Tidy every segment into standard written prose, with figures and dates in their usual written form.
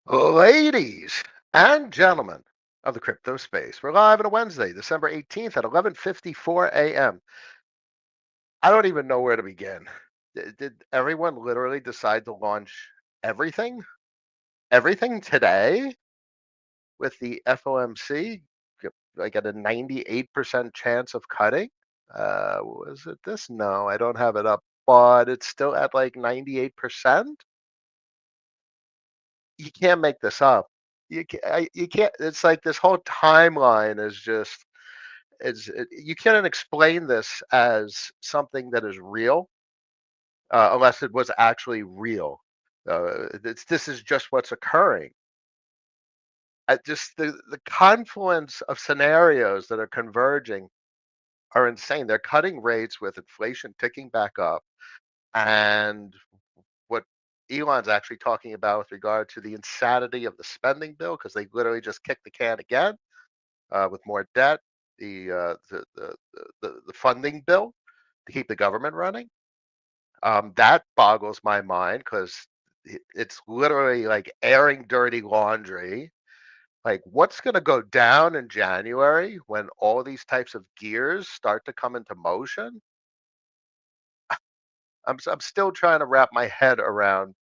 Ladies and gentlemen of the crypto space, we're live on a Wednesday, December 18th at 11:54 a.m. I don't even know where to begin. Did everyone literally decide to launch everything? Everything today with the FOMC like at a 98% chance of cutting? Was it this? No, I don't have it up, but it's still at like 98%. You can't make this up. You can't. It's like this whole timeline is just. You can't explain this as something that is real unless it was actually real. This is just what's occurring. Just the confluence of scenarios that are converging are insane. They're cutting rates with inflation ticking back up, and what Elon's actually talking about with regard to the insanity of the spending bill, because they literally just kicked the can again with more debt, the funding bill to keep the government running. That boggles my mind because it's literally like airing dirty laundry. Like, what's going to go down in January when all these types of gears start to come into motion? I'm still trying to wrap my head around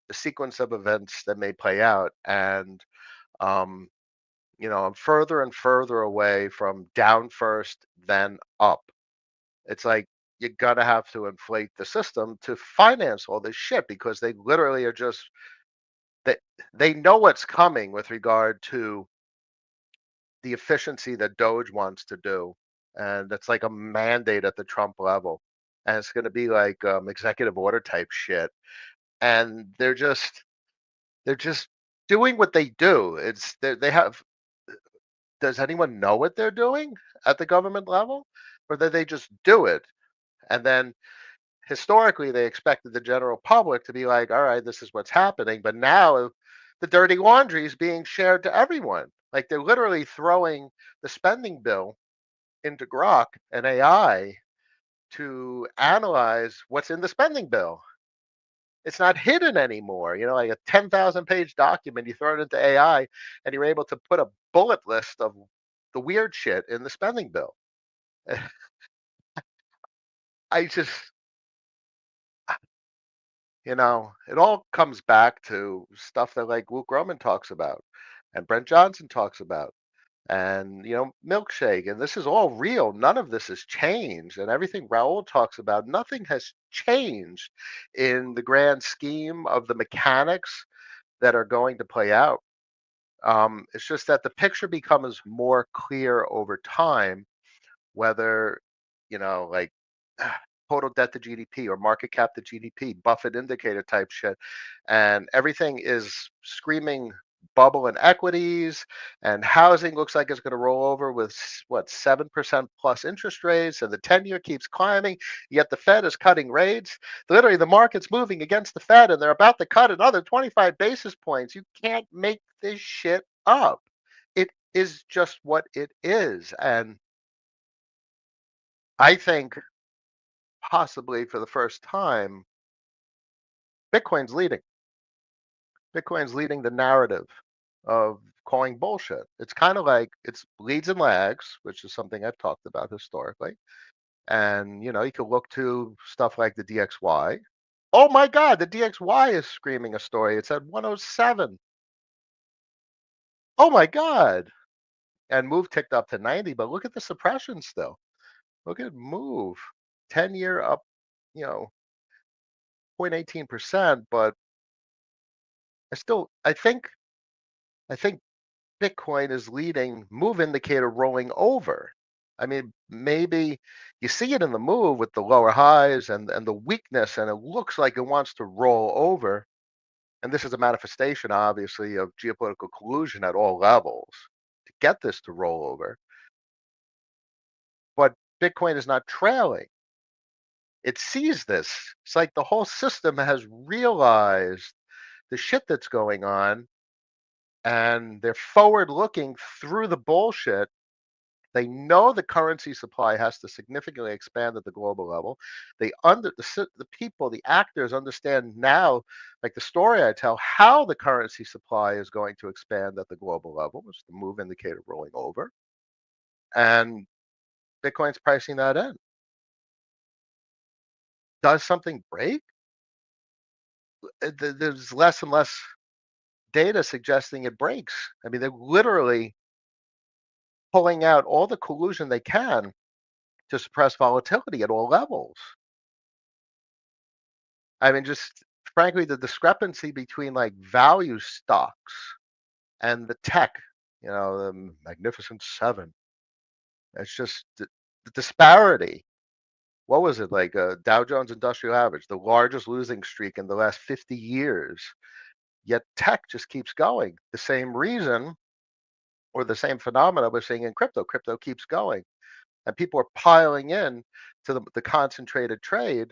the sequence of events that may play out, and um, I'm further and further away from down first, then up. It's like you're gonna have to inflate the system to finance all this shit because they literally are just they they know what's coming with regard to the efficiency that Doge wants to do, and that's like a mandate at the Trump level, and it's gonna be like executive order type shit, and they're just doing what they do. They have. Does anyone know what they're doing at the government level, or do they just do it and then historically they expected the general public to be like, all right, this is what's happening. But now the dirty laundry is being shared to everyone. Like they're literally throwing the spending bill into Grok and AI to analyze what's in the spending bill. It's not hidden anymore. Like a 10,000 page document, you throw it into AI and you're able to put a bullet list of the weird shit in the spending bill. I just, it all comes back to stuff that like Luke Roman talks about and Brent Johnson talks about and, Milkshake. And this is all real. None of this has changed. And everything Raul talks about, nothing has changed in the grand scheme of the mechanics that are going to play out. It's just that the picture becomes more clear over time whether, like total debt to GDP or market cap to GDP, Buffett indicator type shit. And everything is screaming bubble and equities, and housing looks like it's going to roll over with what, 7% plus interest rates, and the 10-year keeps climbing, yet the Fed is cutting rates. Literally, the market's moving against the Fed, and they're about to cut another 25 basis points. You can't make this shit up. It is just what it is. And I think possibly for the first time, Bitcoin's leading. Bitcoin's leading the narrative of calling bullshit. It's kind of like it's leads and lags, which is something I've talked about historically. And you can look to stuff like the DXY. Oh my God, the DXY is screaming a story. It's at 107. Oh my God. And Move ticked up to 90, but look at the suppression still. Look at Move. 10-year up, you know, 0.18%, but I think Bitcoin is leading move indicator rolling over. I mean, maybe you see it in the move with the lower highs and the weakness, and it looks like it wants to roll over. And this is a manifestation, obviously, of geopolitical collusion at all levels to get this to roll over. But Bitcoin is not trailing. It sees this. It's like the whole system has realized the shit that's going on, and they're forward looking through the bullshit They know the currency supply has to significantly expand at the global level. The people, the actors understand now, like the story I tell, how the currency supply is going to expand at the global level, which is the move indicator rolling over, and Bitcoin's pricing that in. Does something break? There's less and less data suggesting it breaks. I mean, they're literally pulling out all the collusion they can to suppress volatility at all levels. I mean, just frankly, the discrepancy between like value stocks and the tech, the Magnificent Seven, it's just the disparity. What was it like? Dow Jones Industrial Average, the largest losing streak in the last 50 years. Yet tech just keeps going. The same reason or the same phenomena we're seeing in crypto. Crypto keeps going, and people are piling in to the concentrated trade.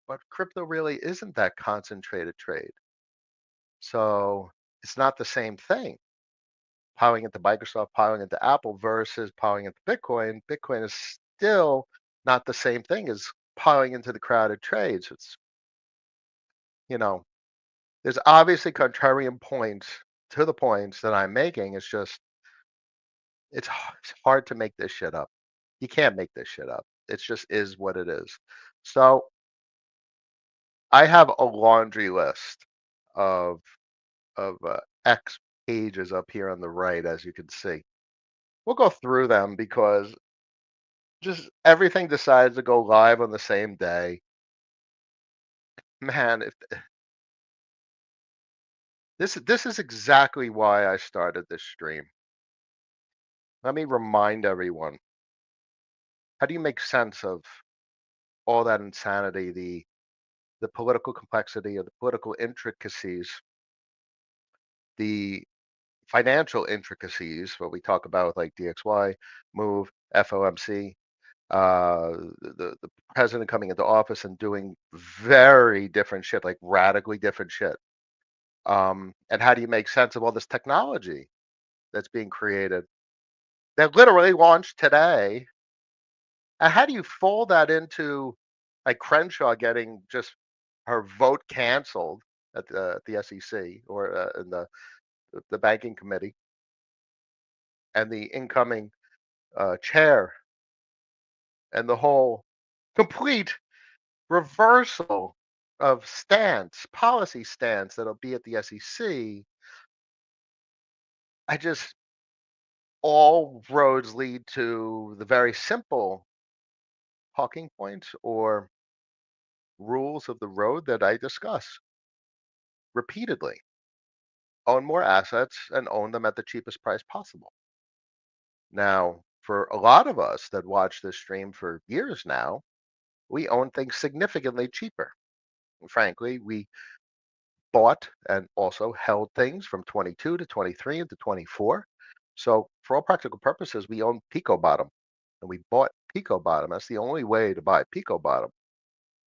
But crypto really isn't that concentrated trade. So it's not the same thing. Piling into Microsoft, piling into Apple versus piling into Bitcoin. Bitcoin is still not the same thing as piling into the crowded trades. You know, there's obviously contrarian points to the points that I'm making. It's just, it's hard to make this shit up. You can't make this shit up. It just is what it is. So I have a laundry list of X pages up here on the right, as you can see. We'll go through them because just everything decides to go live on the same day. Man, if this is exactly why I started this stream. Let me remind everyone, how do you make sense of all that insanity, the political complexity of the political intricacies, the financial intricacies, what we talk about with like DXY, Move, FOMC, the president coming into office and doing very different shit, like radically different shit. And how do you make sense of all this technology that's being created that literally launched today? And how do you fold that into like Crenshaw getting just her vote canceled at the SEC or in the banking committee, and the incoming chair, and the whole complete reversal of policy stance that'll be at the SEC. I just All roads lead to the very simple talking points or rules of the road that I discuss repeatedly. Own more assets and own them at the cheapest price possible. Now, for a lot of us that watch this stream for years now, we own things significantly cheaper. Frankly, we bought and also held things from 22 to 23 and to 24. So, for all practical purposes, we own Pico Bottom, and we bought Pico Bottom. That's the only way to buy Pico Bottom,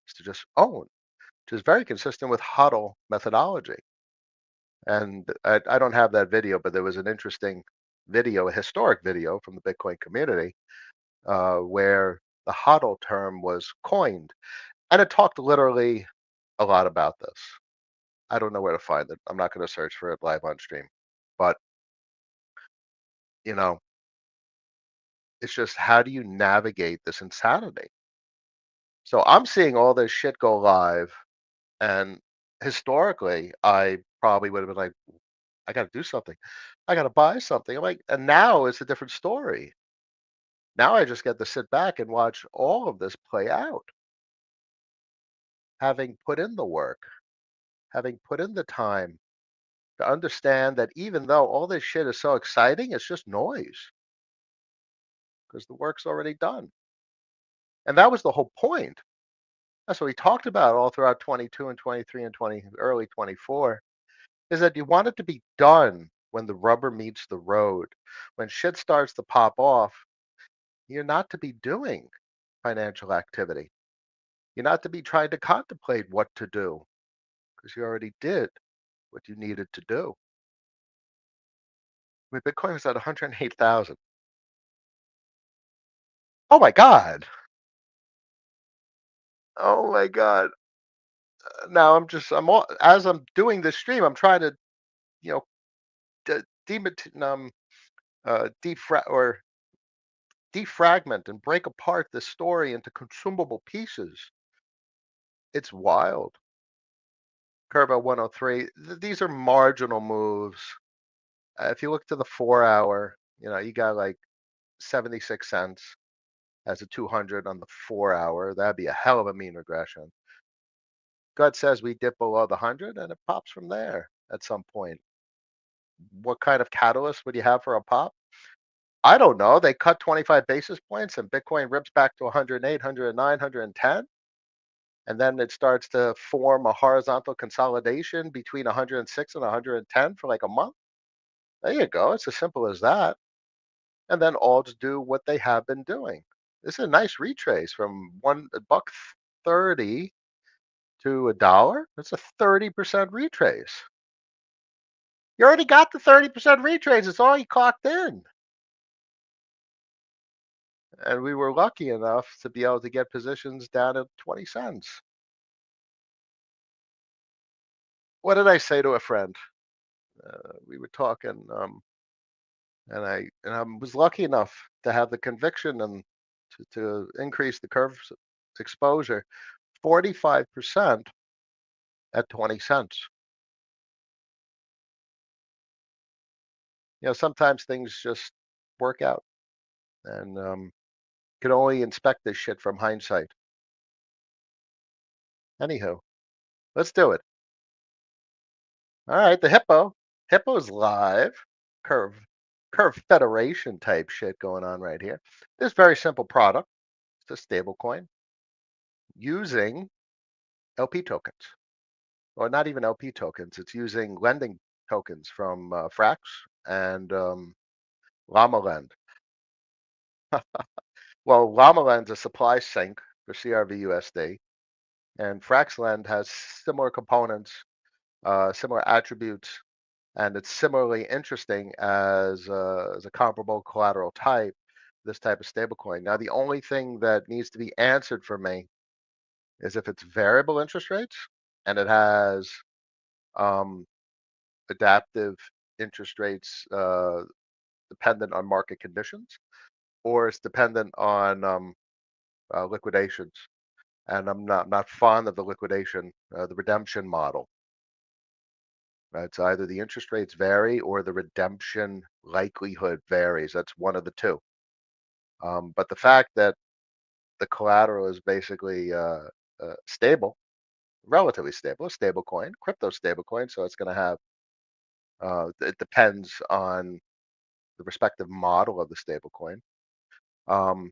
is to just own, which is very consistent with HODL methodology. And I don't have that video, but there was an interesting video, a historic video from the Bitcoin community, where the HODL term was coined, and it talked literally a lot about this. I don't know where to find it. I'm not going to search for it live on stream, but you know, it's just, how do you navigate this insanity? So I'm seeing all this shit go live, and historically, I probably would have been like, I got to do something. I got to buy something. I'm like, and now it's a different story. Now I just get to sit back and watch all of this play out, having put in the work, having put in the time to understand that even though all this shit is so exciting, it's just noise because the work's already done. And that was the whole point. That's what we talked about all throughout 22 and 23 and 20, early 24, is that you want it to be done when the rubber meets the road. When shit starts to pop off, you're not to be doing financial activity. You're not to be trying to contemplate what to do because you already did what you needed to do. I mean, Bitcoin was at 108,000. Oh my god. Oh my god. Now I'm all, as I'm doing this stream, I'm trying to, you know, de- demit- defra or defragment and break apart this story into consumable pieces. It's wild. Curve at 103. These are marginal moves. If you look to the 4 hour, you got like 76 cents as a 200 on the 4 hour. That'd be a hell of a mean regression. God says we dip below the 100 and it pops from there at some point. What kind of catalyst would you have for a pop? I don't know. They cut 25 basis points and Bitcoin rips back to 108, 109, 110. And then it starts to form a horizontal consolidation between 106 and 110 for like a month. There you go. It's as simple as that. And then alts do what they have been doing. This is a nice retrace from a buck 30 to a dollar. That's a 30% retrace. You already got the 30% retrace. It's all you clocked in. And we were lucky enough to be able to get positions down at 20 cents. What did I say to a friend? We were talking, and I was lucky enough to have the conviction and to increase the curve's exposure 45% at 20 cents. Sometimes things just work out, and can only inspect this shit from hindsight. Anywho, let's do it. All right, the hippo's live. Curve, curve federation type shit going on right here. This very simple product. It's a stable coin using LP tokens, or not even LP tokens. It's using lending tokens from Frax and Llama Lend. Well, Llama Lend's a supply sink for CRV-USD, and Fraxlend has similar components, similar attributes, and it's similarly interesting as a comparable collateral type, this type of stablecoin. Now, the only thing that needs to be answered for me is if it's variable interest rates and it has um, adaptive interest rates dependent on market conditions, or it's dependent on liquidations. And I'm not fond of the liquidation, the redemption model. It's either the interest rates vary or the redemption likelihood varies. That's one of the two. But the fact that the collateral is basically stable, relatively stable, a stable coin, crypto stable coin, so it's going to have, it depends on the respective model of the stable coin. Um,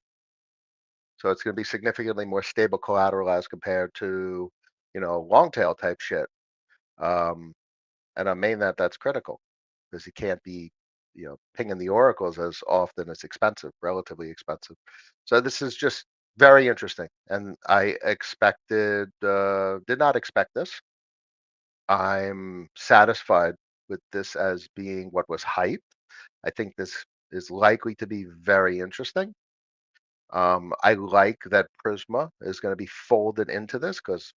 so it's going to be significantly more stable collateral as compared to, long tail type shit. Um, and I mean that's critical because you can't be, pinging the oracles as often. It's expensive, relatively expensive. So this is just very interesting, and did not expect this. I'm satisfied with this as being what was hyped. I think this is likely to be very interesting. I like that Prisma is going to be folded into this because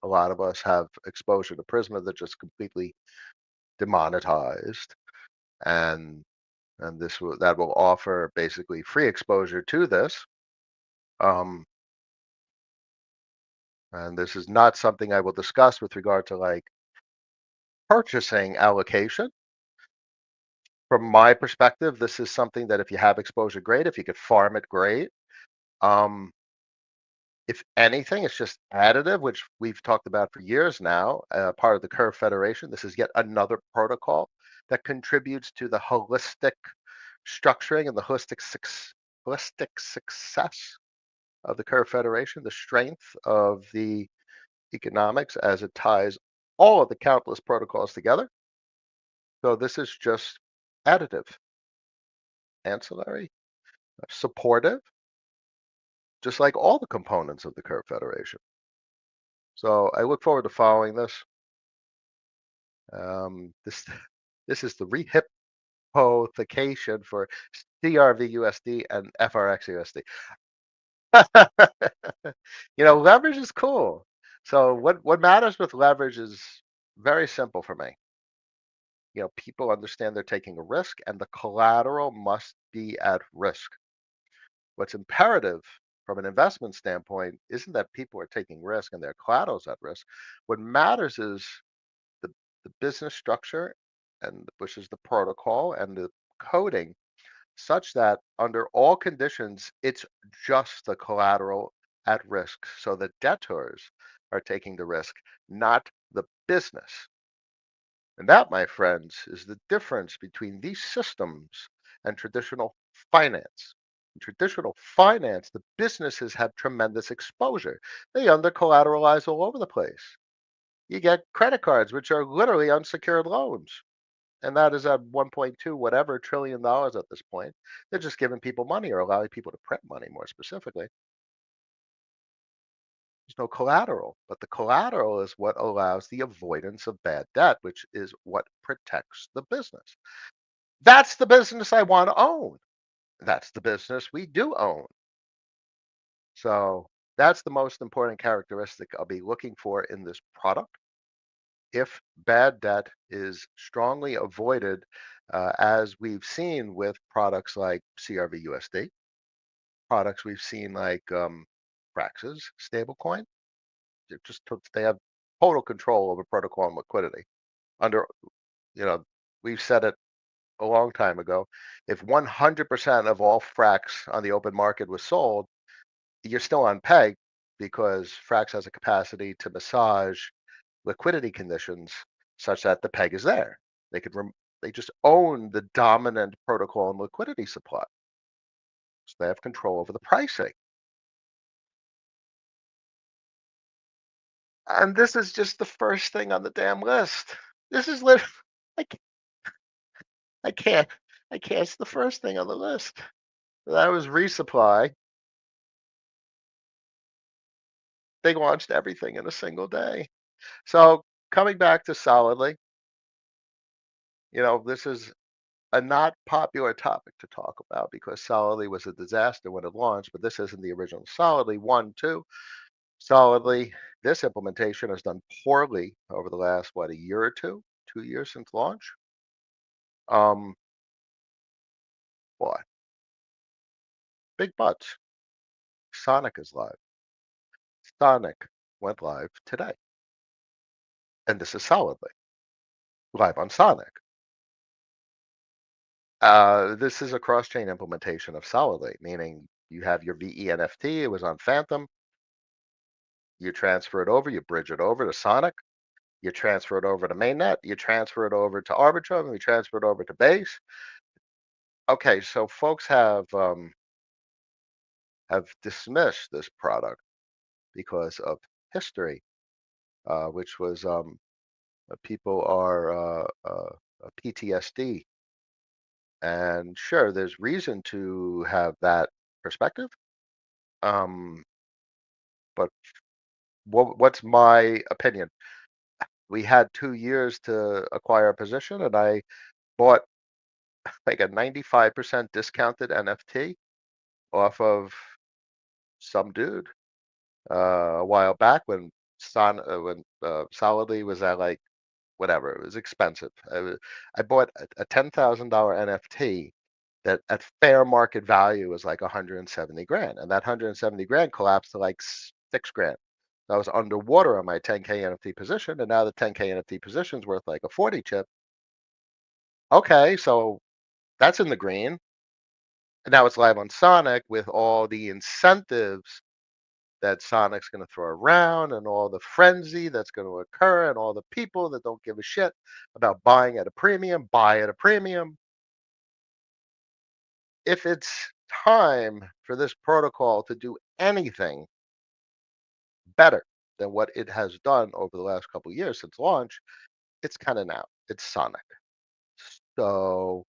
a lot of us have exposure to Prisma that just completely demonetized, and that will offer basically free exposure to this. Um, and this is not something I will discuss with regard to like purchasing allocation. From my perspective, this is something that if you have exposure, great. If you could farm it, great. Um, if anything, it's just additive, which we've talked about for years now, part of the Curve Federation. This is yet another protocol that contributes to the holistic structuring and the holistic success of the Curve Federation, the strength of the economics as it ties all of the countless protocols together. So this is just additive, ancillary, supportive, just like all the components of the Curve Federation. So I look forward to following this. This this is the rehypothecation for CRV USD and FRX USD. Leverage is cool. So what matters with leverage is very simple for me. People understand they're taking a risk and the collateral must be at risk. What's imperative from an investment standpoint isn't that people are taking risk and their collateral's at risk. What matters is the, the business structure and which is the protocol and the coding such that under all conditions, it's just the collateral at risk. So the debtors are taking the risk, not the business. And that, my friends, is the difference between these systems and traditional finance. In traditional finance, the businesses have tremendous exposure. They under collateralize all over the place. You get credit cards, which are literally unsecured loans. And that is at 1.2 whatever trillion dollars at this point. They're just giving people money or allowing people to print money more specifically. There's no collateral, but the collateral is what allows the avoidance of bad debt, which is what protects the business. That's the business I want to own. That's the business we do own. So that's the most important characteristic I'll be looking for in this product. If bad debt is strongly avoided, as we've seen with products like CRVUSD, products we've seen like Praxis stablecoin, they have total control over protocol and liquidity. Under you know, we've said it a long time ago. If 100% of all Frax on the open market was sold, you're still on peg because Frax has a capacity to massage liquidity conditions such that the peg is there. They could they just own the dominant protocol and liquidity supply. So they have control over the pricing. And this is just the first thing on the damn list. This is literally I can't, I can't I can't. It's the first thing on the list. That was Resupply. They launched everything in a single day. So coming back to Solidly, this is a not popular topic to talk about because Solidly was a disaster when it launched, but this isn't the original Solidly. One, two, Solidly, this implementation has done poorly over the last, what, a year or two? 2 years since launch? Um, what? Big butts. Sonic is live. Sonic went live today. And this is Solidly live on Sonic. This is a cross-chain implementation of Solidly, meaning you have your VE it was on Phantom, you transfer it over, you bridge it over to Sonic, you transfer it over to mainnet, you transfer it over to Arbitrum, you transfer it over to Base. Okay, so folks have dismissed this product because of history, which was people are PTSD, and sure, there's reason to have that perspective. Um, but what's my opinion? We had 2 years to acquire a position, and I bought like a 95% discounted NFT off of some dude a while back when Solidly was at like whatever. It was expensive. I bought a $10,000 NFT that at fair market value was like 170 grand, and that 170 grand collapsed to like 6 grand. I was underwater on my 10K NFT position, and now the 10K NFT position is worth like a 40 chip. Okay, so that's in the green. And now it's live on Sonic with all the incentives that Sonic's going to throw around and all the frenzy that's going to occur and all the people that don't give a shit about buying at a premium, buy at a premium. If it's time for this protocol to do anything better than what it has done over the last couple of years since launch, it's kind of now. It's Sonic. So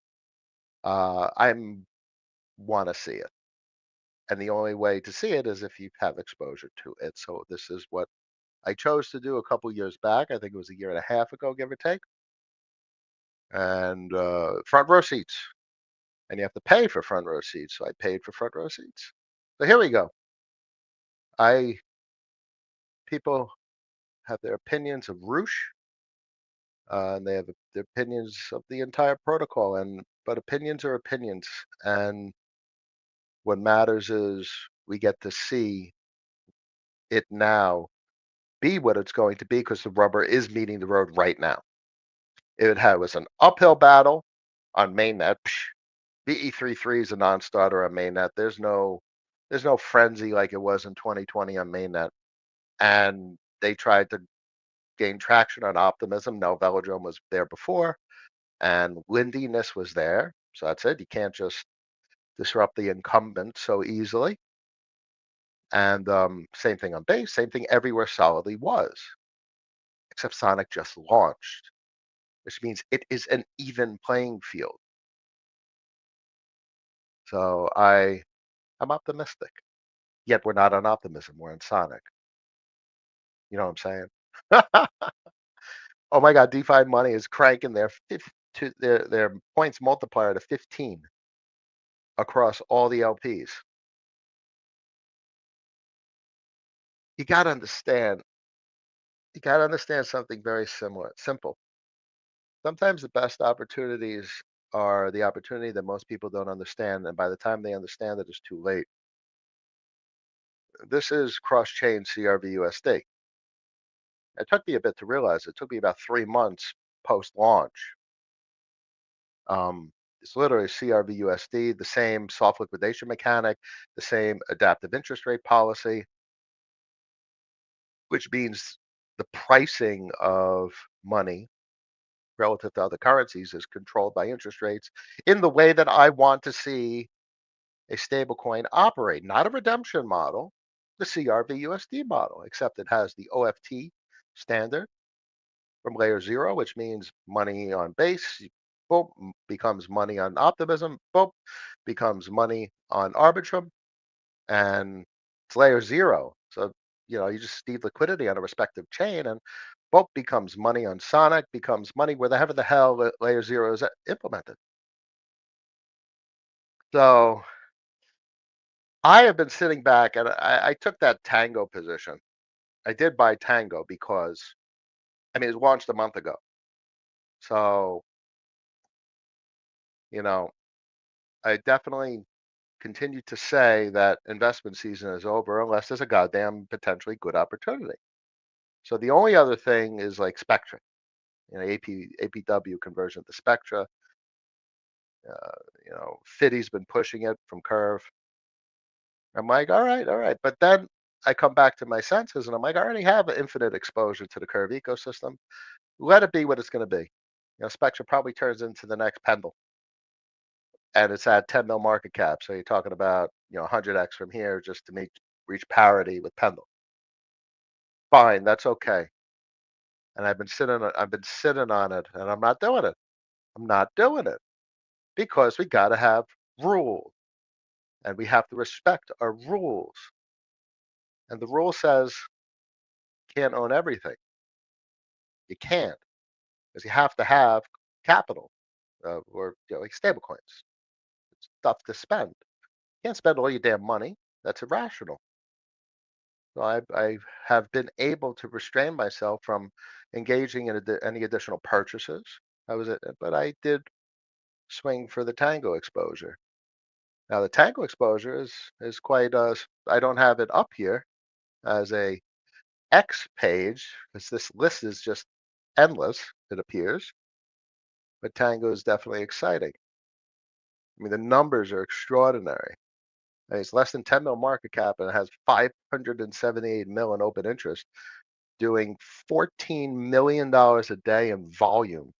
I'm want to see it. And the only way to see it is if you have exposure to it. So this is what I chose to do a couple years back. I think it was a year and a half ago, give or take. And front row seats. And you have to pay for front row seats. So I paid for front row seats. So here we go. I People have their opinions of Roosh, and they have their opinions of the entire protocol. And but opinions are opinions, and what matters is we get to see it now be what it's going to be because the rubber is meeting the road right now. Was an uphill battle on mainnet. BE33 is a non-starter on mainnet. There's no frenzy like it was in 2020 on mainnet. And they tried to gain traction on optimism. No, velodrome was there before, and windiness was there. So that's it. You can't just disrupt the incumbent so easily. And same thing on base, same thing everywhere solidly was, except Sonic just launched, which means it is an even playing field. So I'm optimistic. Yet we're not on optimism. We're on Sonic. You know what I'm saying? Oh my God, DeFi money is cranking their points multiplier to 15 across all the LPs. You got to understand. You got to understand something very simple. Sometimes the best opportunities are the opportunity that most people don't understand, and by the time they understand it, it's too late. This is cross-chain CRV-USD. It took me a bit to realize. It took me about 3 months post-launch. It's literally CRV-USD, the same soft liquidation mechanic, the same adaptive interest rate policy, which means the pricing of money relative to other currencies is controlled by interest rates in the way that I want to see a stablecoin operate, not a redemption model, the CRV-USD model, except it has the OFT standard from layer zero, which means money on base, boom, becomes money on optimism, boom, becomes money on arbitrum, and it's layer zero. So, you just need liquidity on a respective chain, and boom, becomes money on Sonic, becomes money wherever the hell layer zero is implemented. So I have been sitting back and I took that Tango position. I did buy Tango because, I mean, it was launched a month ago. So, you know, I definitely continue to say that investment season is over unless there's a goddamn potentially good opportunity. So the only other thing is like Spectra, APW conversion to Spectra. Fiddy's been pushing it from Curve. I'm like, all right. But then I come back to my senses and I'm like, I already have infinite exposure to the Curve ecosystem. Let it be what it's going to be. Spectra probably turns into the next Pendle, and it's at 10 mil market cap. So you're talking about 100x from here just to reach parity with Pendle. Fine, that's okay. And I've been sitting on it, and I'm not doing it. I'm not doing it because we got to have rules, and we have to respect our rules. And the rule says you can't own everything. You can't because you have to have capital or like stable coins, stuff to spend. You can't spend all your damn money. That's irrational. So I have been able to restrain myself from engaging in any additional purchases. But I did swing for the Tango exposure. Now the Tango exposure is quite. I don't have it up here as a X page because this list is just endless. It appears, but Tango is definitely exciting. I mean, the numbers are extraordinary. It's less than 10 mil market cap and it has 578 mil in open interest, doing $14 million a day in volume,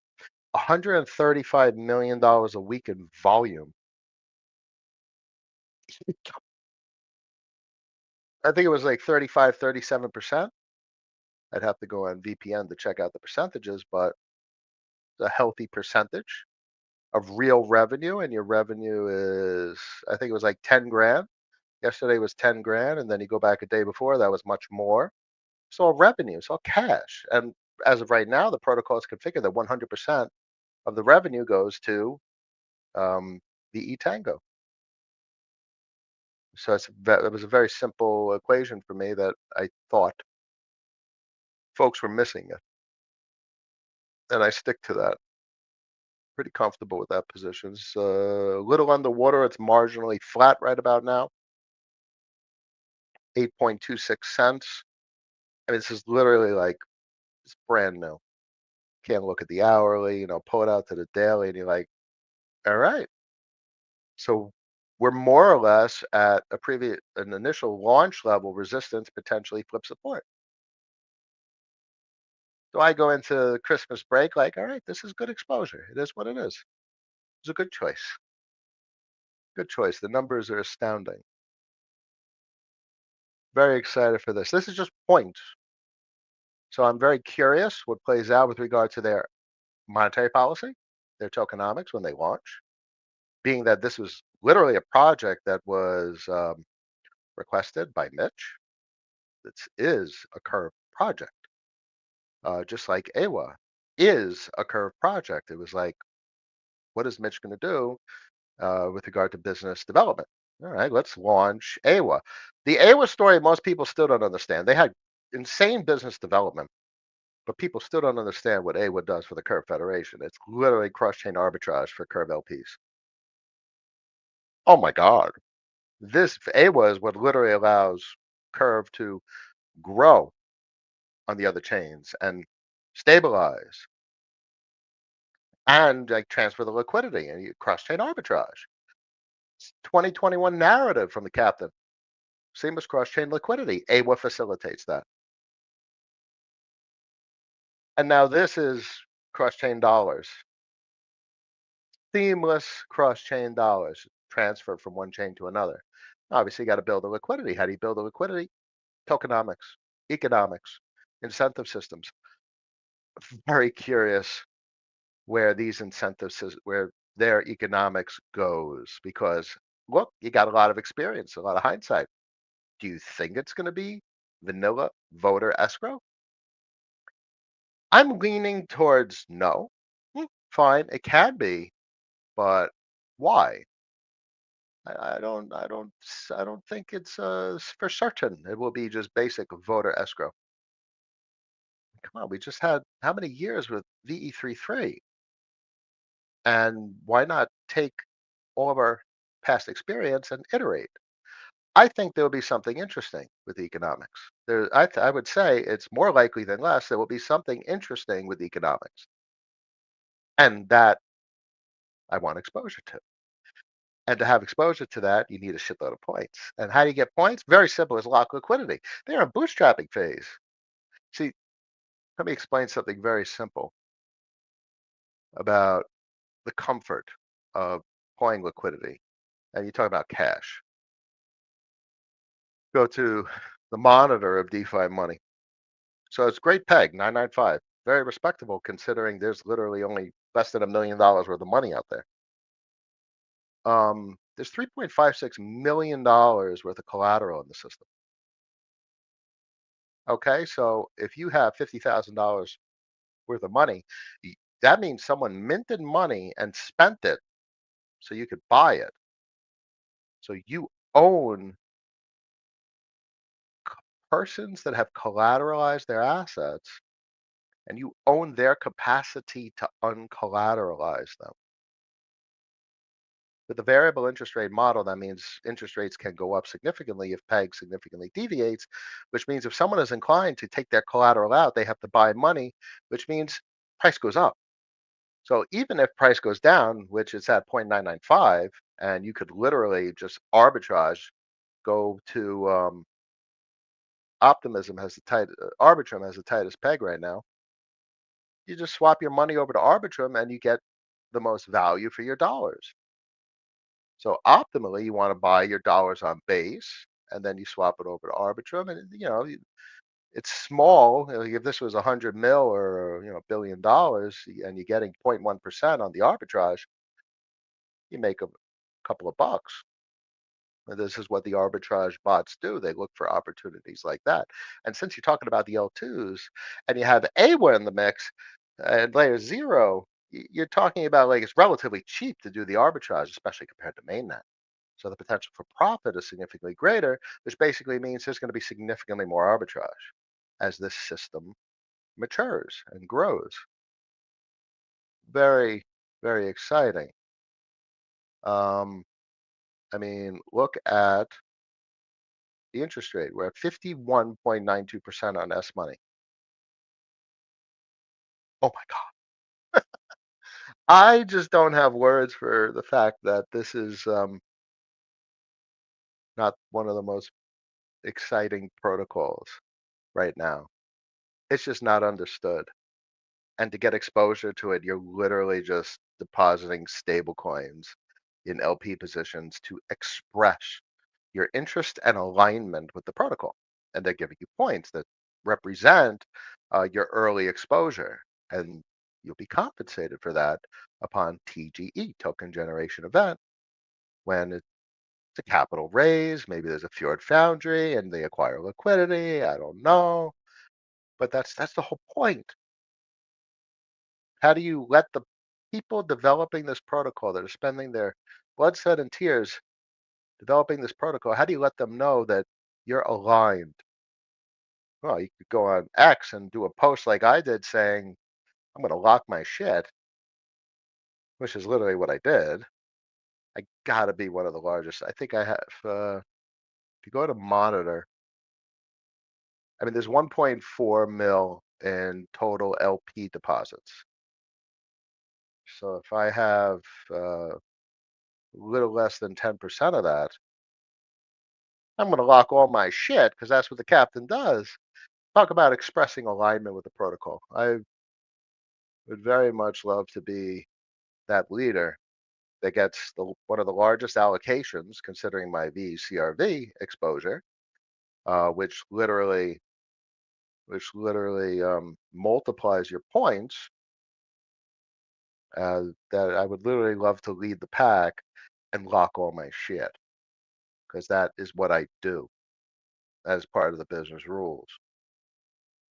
$135 million a week in volume. I think it was like 35, 37%. I'd have to go on VPN to check out the percentages, but it's a healthy percentage of real revenue. And your revenue is, I think it was like 10 grand. Yesterday was 10 grand. And then you go back a day before, that was much more. It's all revenue, it's all cash. And as of right now, the protocol is configured that 100% of the revenue goes to the eTango. So it was a very simple equation for me that I thought folks were missing it, and I stick to that. Pretty comfortable with that position. It's a little underwater. It's marginally flat right about now, 8.26 cents. I mean, this is literally like it's brand new. Can't look at the hourly, pull it out to the daily, and you're like, all right. So we're more or less at an initial launch level resistance, potentially flip support. So I go into Christmas break like, all right, this is good exposure. It is what it is. It's a good choice. Good choice. The numbers are astounding. Very excited for this. This is just points. So I'm very curious what plays out with regard to their monetary policy, their tokenomics when they launch, being that this was literally a project that was requested by Mitch. This is a curve project, just like AWA is a curve project. It was like, what is Mitch going to do with regard to business development? All right, let's launch AWA. The AWA story, most people still don't understand. They had insane business development, but people still don't understand what AWA does for the Curve Federation. It's literally cross-chain arbitrage for Curve LPs. Oh my God. This AWA is what literally allows Curve to grow on the other chains and stabilize and like transfer the liquidity and cross-chain arbitrage. 2021 narrative from the captain. Seamless cross-chain liquidity. AWA facilitates that. And now this is cross-chain dollars. Seamless cross-chain dollars transferred from one chain to another. Obviously, you got to build the liquidity. How do you build the liquidity? Tokenomics, economics, incentive systems. Very curious where these where their economics goes because look, you got a lot of experience, a lot of hindsight. Do you think it's going to be vanilla voter escrow? I'm leaning towards no. Fine, it can be, but why? I don't think it's for certain. It will be just basic voter escrow. Come on, we just had how many years with VE33, and why not take all of our past experience and iterate? I think there will be something interesting with economics. I would say it's more likely than less there will be something interesting with economics, and that I want exposure to. And to have exposure to that, you need a shitload of points. And how do you get points? Very simple. It's lock liquidity. They're in bootstrapping phase. See, let me explain something very simple about the comfort of deploying liquidity. And you talk about cash. Go to the monitor of DeFi money. So it's great peg, 995. Very respectable considering there's literally only less than $1 million worth of money out there. There's $3.56 million worth of collateral in the system. Okay, so if you have $50,000 worth of money, that means someone minted money and spent it so you could buy it. So you own persons that have collateralized their assets and you own their capacity to uncollateralize them. With the variable interest rate model, that means interest rates can go up significantly if PEG significantly deviates, which means if someone is inclined to take their collateral out, they have to buy money, which means price goes up. So even if price goes down, which it's at 0.995, and you could literally just arbitrage, go to Optimism has the Arbitrum has the tightest peg right now. You just swap your money over to Arbitrum and you get the most value for your dollars. So optimally, you want to buy your dollars on base, and then you swap it over to Arbitrum, and it's small. If this was 100 mil or $1 billion, and you're getting 0.1% on the arbitrage, you make a couple of bucks. And this is what the arbitrage bots do. They look for opportunities like that. And since you're talking about the L2s, and you have AWA in the mix and layer zero, you're talking about like it's relatively cheap to do the arbitrage, especially compared to mainnet. So the potential for profit is significantly greater, which basically means there's going to be significantly more arbitrage as this system matures and grows. Very, very exciting. Um, I mean, look at the interest rate. We're at 51.92% on S money. Oh my God. I just don't have words for the fact that this is not one of the most exciting protocols right now. It's just not understood. And to get exposure to it, you're literally just depositing stable coins in LP positions to express your interest and alignment with the protocol. And they're giving you points that represent your early exposure. And you'll be compensated for that upon TGE, token generation event, when it's a capital raise. Maybe there's a Fjord Foundry and they acquire liquidity. I don't know. But that's the whole point. How do you let the people developing this protocol that are spending their blood, sweat, and tears developing this protocol, how do you let them know that you're aligned? Well, you could go on X and do a post like I did saying, I'm going to lock my shit, which is literally what I did. I got to be one of the largest. I think I have, if you go to monitor, I mean, there's 1.4 mil in total LP deposits. So if I have a little less than 10% of that, I'm going to lock all my shit because that's what the captain does. Talk about expressing alignment with the protocol. I would very much love to be that leader that gets one of the largest allocations, considering my VCRV exposure, which literally multiplies your points. That I would literally love to lead the pack and lock all my shit because that is what I do as part of the business rules.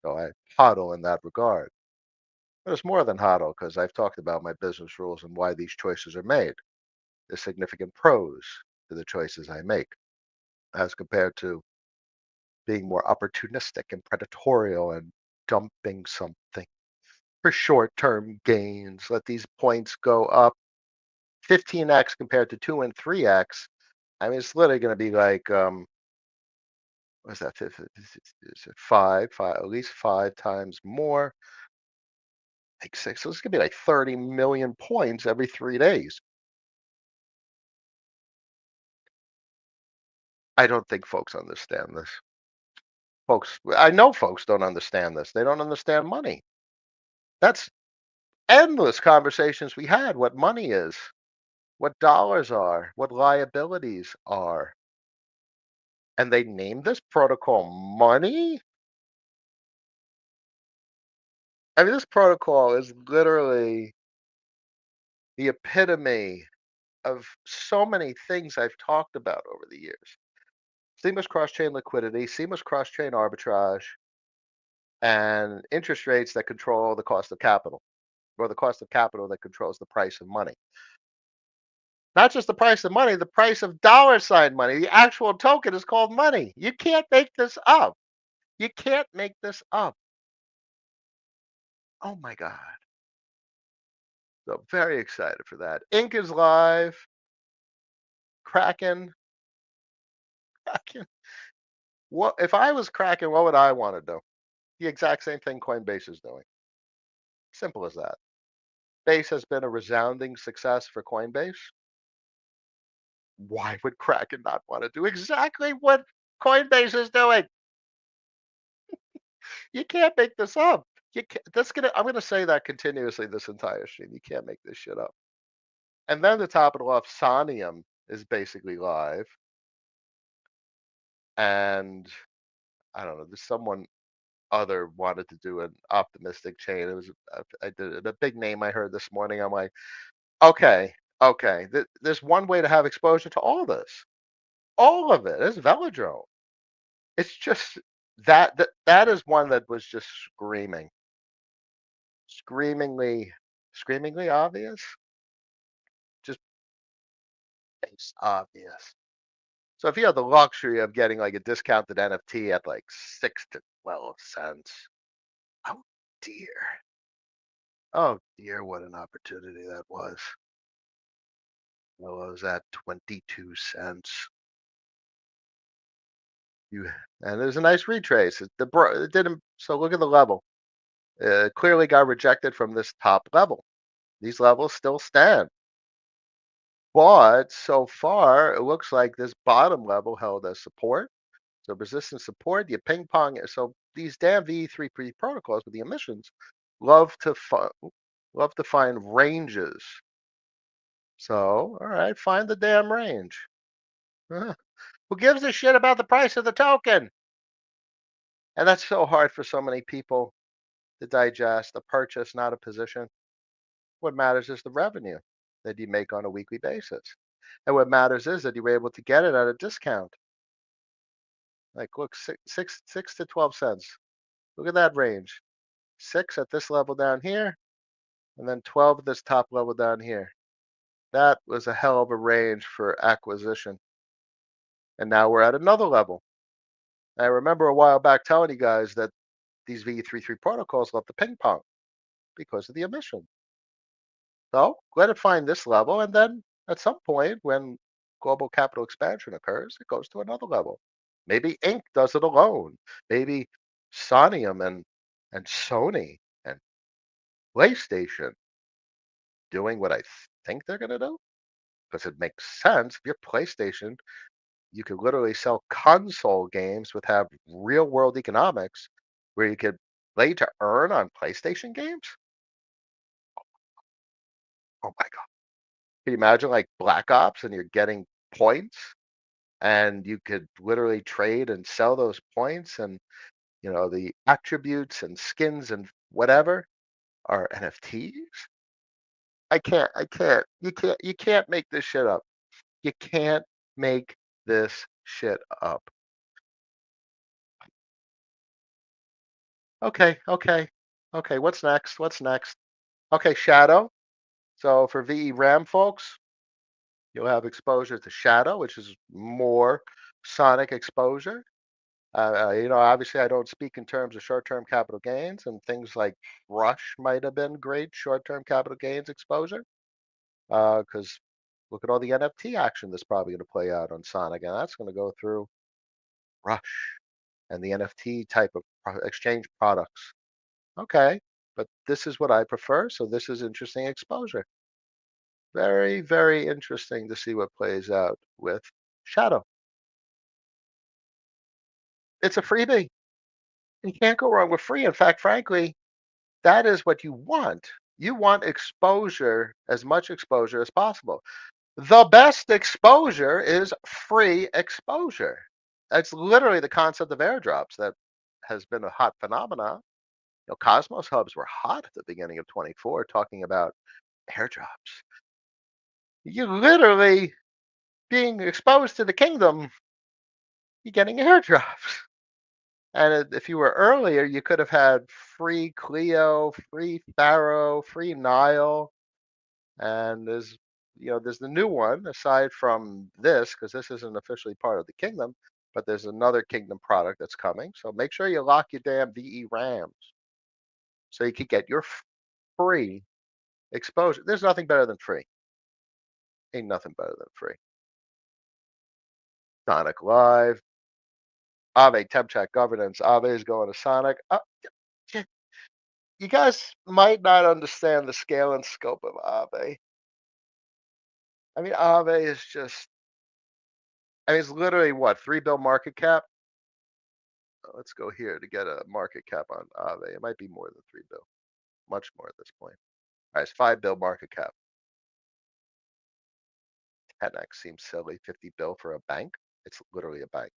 So I huddle in that regard. But it's more than HODL because I've talked about my business rules and why these choices are made. There's significant pros to the choices I make as compared to being more opportunistic and predatorial and dumping something for short-term gains. Let these points go up 15x compared to 2 and 3x. I mean, it's literally going to be like, what's that? Is it five, at least 5 times more, like six. So it's going to be like 30 million points every 3 days. I don't think folks understand this. I know folks don't understand this. They don't understand money. That's endless conversations we had. What money is, what dollars are, what liabilities are, and they named this protocol money. I mean, this protocol is literally the epitome of so many things I've talked about over the years. Seamless cross-chain liquidity, seamless cross-chain arbitrage, and interest rates that control the cost of capital, or the cost of capital that controls the price of money. Not just the price of money, the price of dollar sign money. The actual token is called money. You can't make this up. You can't make this up. Oh my God. So very excited for that. Ink is live. Kraken. Kraken. What if I was Kraken, what would I want to do? The exact same thing Coinbase is doing. Simple as that. Base has been a resounding success for Coinbase. Why would Kraken not want to do exactly what Coinbase is doing? You can't make this up. You can't, that's gonna. I'm gonna say that continuously this entire stream. You can't make this shit up. And then to top it off, Sonium is basically live, and I don't know. There's someone other wanted to do an optimistic chain. It was I did a big name I heard this morning. I'm like, okay, okay. There's one way to have exposure to all this. All of it is Velodrome. It's just that is one that was just screamingly, screamingly obvious. Just It's obvious. So if you have the luxury of getting like a discounted NFT at like 6 to 12 cents, oh dear, oh dear, what an opportunity that was. Well, it was at 22 cents. You and there's a nice retrace. It didn't. So look at the level. It clearly got rejected from this top level. These levels still stand, but so far it looks like this bottom level held as support. So resistance support, you ping pong. So these damn VE3 protocols with the emissions love to love to find ranges. So all right, find the damn range. Huh. Who gives a shit about the price of the token? And that's so hard for so many people to digest. A purchase, not a position. What matters is the revenue that you make on a weekly basis. And what matters is that you were able to get it at a discount. Like, look, 6 to 12 cents. Look at that range. 6 at this level down here, and then 12 at this top level down here. That was a hell of a range for acquisition. And now we're at another level. I remember a while back telling you guys that these VE33 protocols love the ping pong because of the emission. So let it find this level, and then at some point, when global capital expansion occurs, it goes to another level. Maybe Inc. does it alone. Maybe Sonium and Sony and PlayStation doing what I think they're going to do because it makes sense. If you're PlayStation, you could literally sell console games with have real world economics where you could play to earn on PlayStation games. Oh my God. Can you imagine like Black Ops and you're getting points and you could literally trade and sell those points and the attributes and skins and whatever are NFTs? I can't. You can't make this shit up. You can't make this shit up. Okay, okay, okay. What's next? What's next? Okay, Shadow. So for VE RAM folks, you'll have exposure to Shadow, which is more sonic exposure. Obviously, I don't speak in terms of short-term capital gains, and things like Rush might have been great short-term capital gains exposure. Because look at all the NFT action that's probably going to play out on Sonic, and that's going to go through Rush and the NFT type of exchange products. Okay, but this is what I prefer, so this is interesting exposure. Very, very interesting to see what plays out with Shadow. It's a freebie. You can't go wrong with free. In fact, frankly, that is what you want. You want exposure, as much exposure as possible. The best exposure is free exposure. That's literally the concept of airdrops that has been a hot phenomenon. Cosmos hubs were hot at the beginning of 24 talking about airdrops. You literally being exposed to the kingdom, you're getting airdrops. And if you were earlier, you could have had free Clio, free Pharaoh, free Nile, and there's the new one aside from this because this isn't officially part of the kingdom, but there's another kingdom product that's coming. So make sure you lock your damn VE RAMs so you can get your free exposure. There's nothing better than free. Ain't nothing better than free. Sonic Live, Aave temp chat governance. Aave is going to Sonic. You guys might not understand the scale and scope of Aave. I mean, Aave is just, I mean, it's literally what, 3 bill market cap? Let's go here to get a market cap on Aave. It might be more than 3 bill, much more at this point. All right, it's 5 bill market cap. 10x seems silly. 50 bill for a bank. It's literally a bank.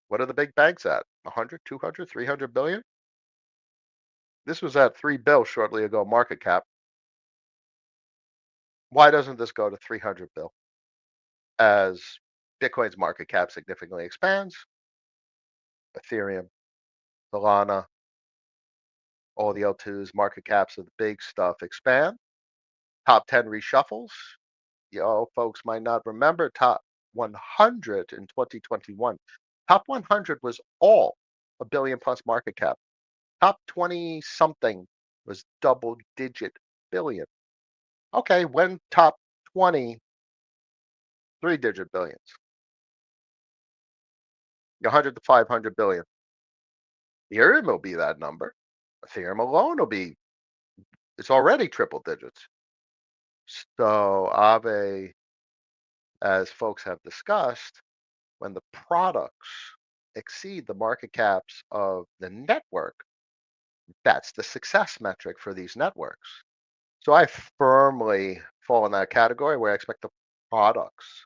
What are the big banks at? 100, 200, 300 billion? This was at 3 bill shortly ago market cap. Why doesn't this go to 300 bill as Bitcoin's market cap significantly expands? Ethereum, Solana, all the L2s, market caps of the big stuff expand. Top 10 reshuffles. folks might not remember top 100 in 2021. Top 100 was all a billion plus market cap. Top 20 something was double digit billion. Okay, when top 20 three-digit billions, 100 to 500 billion. Ethereum will be that number. Ethereum alone will be, it's already triple digits. So Aave, as folks have discussed, when the products exceed the market caps of the network, that's the success metric for these networks. So I firmly fall in that category where I expect the products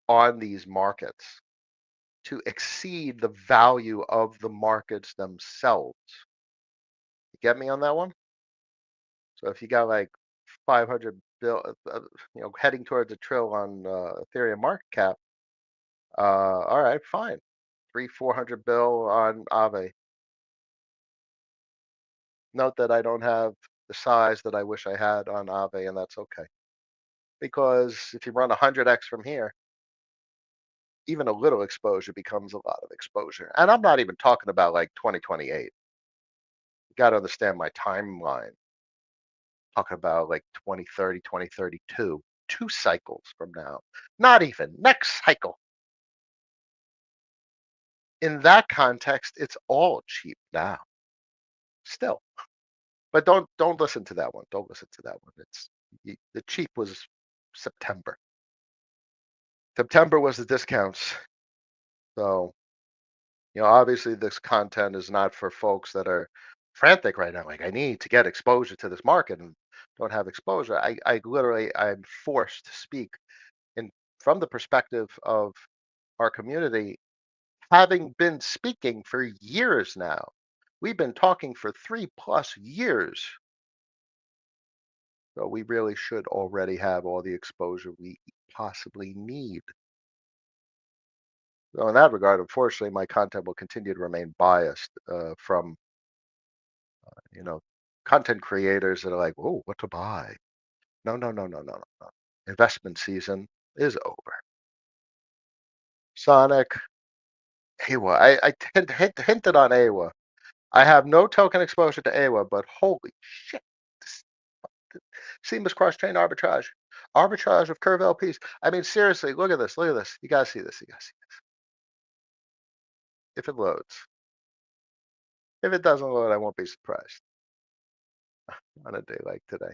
on these markets to exceed the value of the markets themselves. You get me on that one? So if you got like 500 heading towards a trill on Ethereum market cap, all right, fine. 400 bill on Aave. Note that I don't have the size that I wish I had on Aave, and that's okay. Because if you run 100x from here, even a little exposure becomes a lot of exposure. And I'm not even talking about like 2028. You got to understand my timeline. Talking about like 2030, 2032, two cycles from now. Not even next cycle. In that context, it's all cheap now. Still. But don't listen to that one. Don't listen to that one. The cheap was September. September was the discounts. So, obviously this content is not for folks that are frantic right now. Like I need to get exposure to this market and don't have exposure. I literally I'm forced to speak in from the perspective of our community, having been speaking for years now. We've been talking for 3+ years. So we really should already have all the exposure we possibly need. So in that regard, unfortunately, my content will continue to remain biased from you know content creators that are like, "Oh, what to buy?" No, no, no, no, no, no, no. Investment season is over. Sonic, AWA. Hinted on AWA. I have no token exposure to AWA, but holy shit, this seamless cross-chain arbitrage, arbitrage of curve LPs. I mean, seriously, look at this. Look at this. You gotta see this. You gotta see this. If it loads. If it doesn't load, I won't be surprised on a day like today.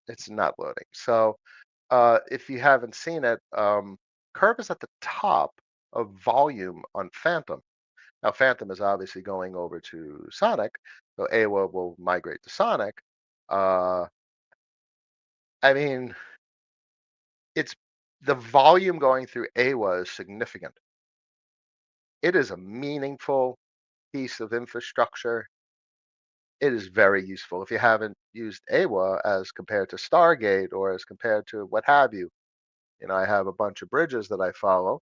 It's not loading. So if you haven't seen it, Curve is at the top of volume on Phantom. Now, Phantom is obviously going over to Sonic, so AWA will migrate to Sonic. Uh, I mean, it's the volume going through AWA is significant. It is a meaningful piece of infrastructure. It is very useful. If you haven't used AWA as compared to Stargate or as compared to what have you, I have a bunch of bridges that I follow,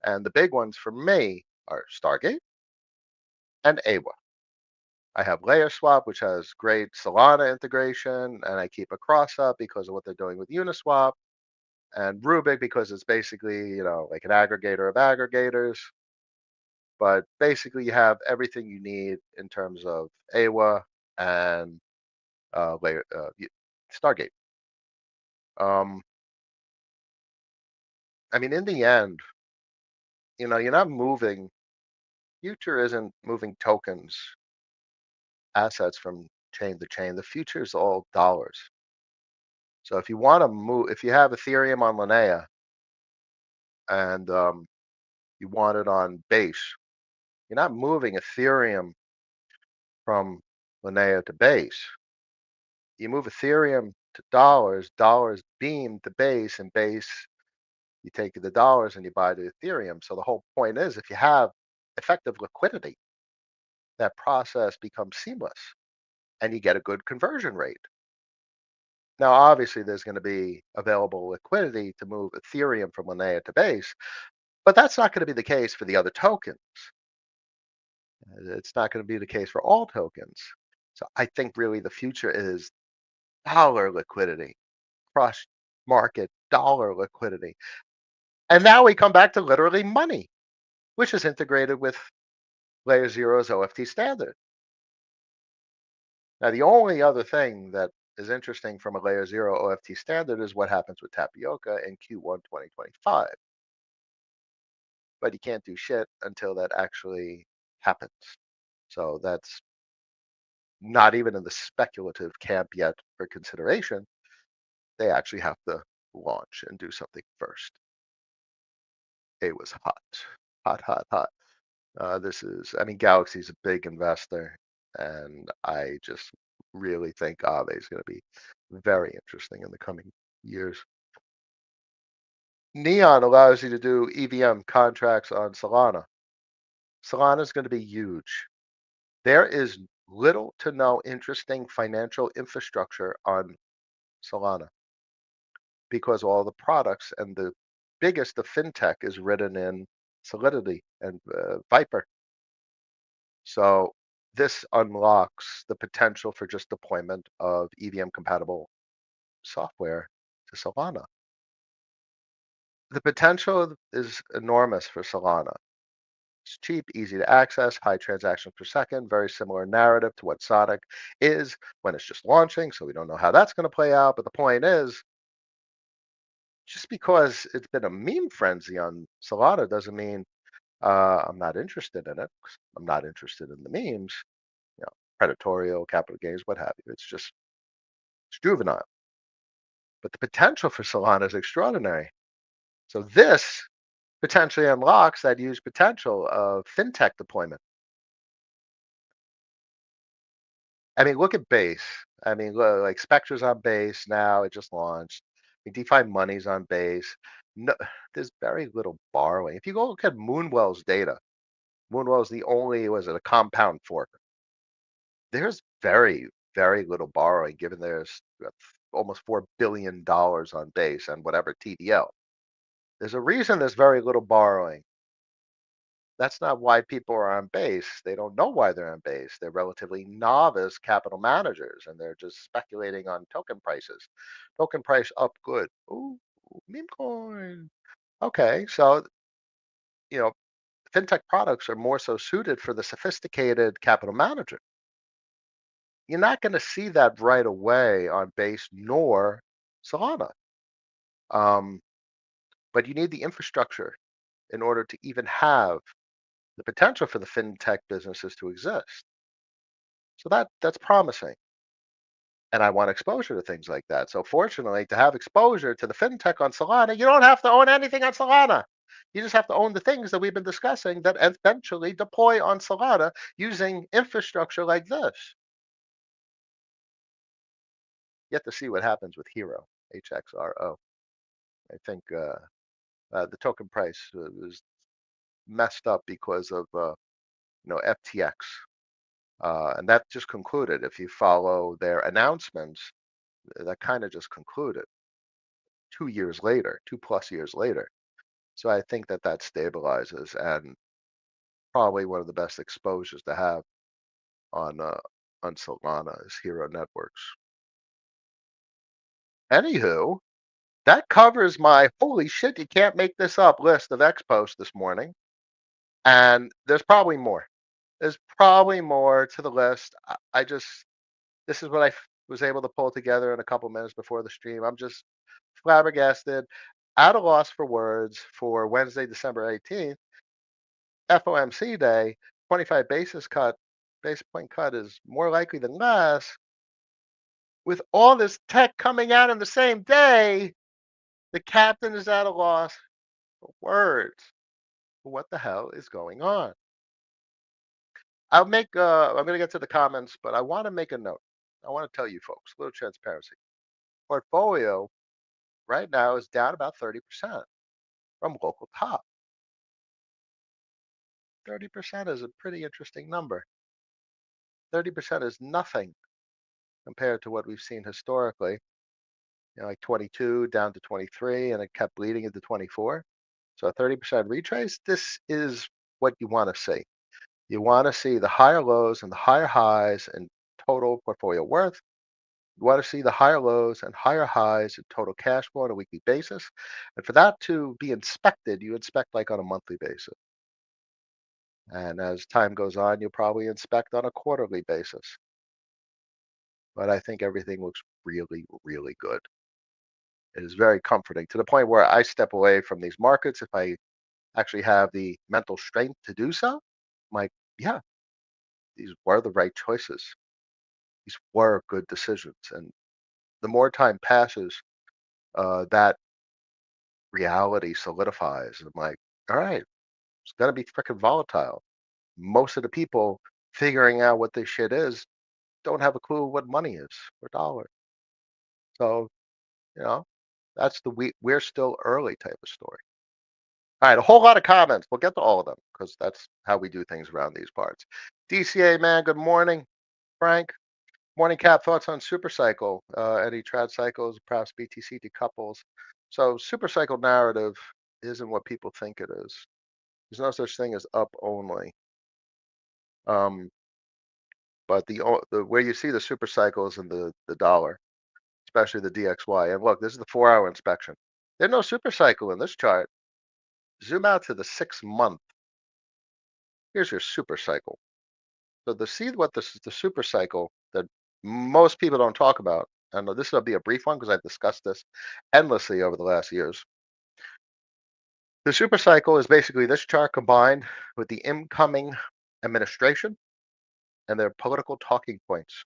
and the big ones for me are Stargate and AWA. I have Layer Swap, which has great Solana integration, and I keep a cross up because of what they're doing with Uniswap, and Rubik because it's basically, like an aggregator of aggregators. But basically, you have everything you need in terms of AWA and Stargate. Um, I mean, in the end, you're not moving. Future isn't moving tokens, assets from chain to chain. The future is all dollars. So if you want to move, if you have Ethereum on Linea and you want it on Base, you're not moving Ethereum from Linea to Base. You move Ethereum to dollars, dollars beam to Base, and Base, you take the dollars and you buy the Ethereum. So the whole point is if you have effective liquidity, that process becomes seamless and you get a good conversion rate. Now, obviously, there's going to be available liquidity to move Ethereum from Linea to Base, but that's not going to be the case for the other tokens. It's not going to be the case for all tokens. So I think really the future is dollar liquidity, cross market dollar liquidity. And now we come back to literally money, which is integrated with layer zero's OFT standard. Now, the only other thing that is interesting from a layer zero OFT standard is what happens with Tapioca in Q1 2025. But you can't do shit until that actually happens. So that's not even in the speculative camp yet for consideration. They actually have to launch and do something first. It was hot, hot, hot, hot. I mean, Galaxy's a big investor, and I just really think Aave is going to be very interesting in the coming years. Neon allows you to do EVM contracts on Solana. Solana is going to be huge. There is little to no interesting financial infrastructure on Solana because all the products and the biggest of fintech is written in Solidity and Viper. So this unlocks the potential for just deployment of EVM compatible software to Solana. The potential is enormous for Solana. It's cheap, easy to access, high transactions per second, very similar narrative to what Sonic is when it's just launching. So we don't know how that's going to play out. But the point is, just because it's been a meme frenzy on Solana doesn't mean I'm not interested in it. I'm not interested in the memes, you know, predatorial, capital gains, what have you. It's juvenile. But the potential for Solana is extraordinary. So this potentially unlocks that huge potential of fintech deployment. I mean, look at Base. I mean, like Spectre's on Base now. It just launched. I mean, Defi.money's on Base. No, there's very little borrowing. If you go look at Moonwell's data, Moonwell's the only, was it a compound fork? There's very, very little borrowing given there's almost $4 billion on Base and whatever TDL. There's a reason there's very little borrowing. That's not why people are on base. They don't know why they're on base. They're relatively novice capital managers and they're just speculating on token prices. Token price up good. Ooh, meme coin. Okay, so you know, fintech products are more so suited for the sophisticated capital manager. You're not going to see that right away on base nor Solana. Um, but you need the infrastructure in order to even have the potential for the fintech businesses to exist. So that's promising. And I want exposure to things like that. So fortunately, to have exposure to the fintech on Solana, you don't have to own anything on Solana. You just have to own the things that we've been discussing that eventually deploy on Solana using infrastructure like this. Yet to see what happens with Hero, HXRO. I think the token price was messed up because of FTX, and that just concluded. If you follow their announcements, that kind of just concluded 2 years later, 2+ years later. So I think that stabilizes and probably one of the best exposures to have on uh, on Solana is Hero Networks. Anywho, that covers my holy shit, you can't make this up list of X posts this morning. And there's probably more. There's probably more to the list. I just this is what was able to pull together in a couple minutes before the stream. I'm just flabbergasted, at a loss for words for Wednesday, December 18th, FOMC day. 25 base point cut is more likely than less. With all this tech coming out in the same day, the captain is at a loss for words. What the hell is going on? I'm going to get to the comments, but I want to make a note. I want to tell you folks, a little transparency. Portfolio right now is down about 30% from local top. 30% is a pretty interesting number. 30% is nothing compared to what we've seen historically. Like 22 down to 23, and it kept bleeding into 24. So a 30% retrace, this is what you want to see. You want to see the higher lows and the higher highs in total portfolio worth. You want to see the higher lows and higher highs in total cash flow on a weekly basis. And for that to be inspected, you inspect like on a monthly basis. And as time goes on, you'll probably inspect on a quarterly basis. But I think everything looks really, really good. It is very comforting to the point where I step away from these markets if I actually have the mental strength to do so. I'm like, yeah, these were the right choices. These were good decisions. And the more time passes, that reality solidifies. And I'm like, all right, it's going to be freaking volatile. Most of the people figuring out what this shit is don't have a clue what money is or dollar. So, you know, that's the we're still early type of story. All right, a whole lot of comments. We'll get to all of them because that's how we do things around these parts. DCA man, good morning. Frank, morning cap thoughts on Supercycle. Any trad cycles, perhaps BTC decouples. So Supercycle narrative isn't what people think it is. There's no such thing as up only. Um, but the where you see the super cycles and the dollar, especially the DXY. And look, this is the 4-hour inspection. There's no super cycle in this chart. Zoom out to the 6 month. Here's your super cycle. So to see what this is the super cycle that most people don't talk about, and this will be a brief one because I've discussed this endlessly over the last years. The super cycle is basically this chart combined with the incoming administration and their political talking points.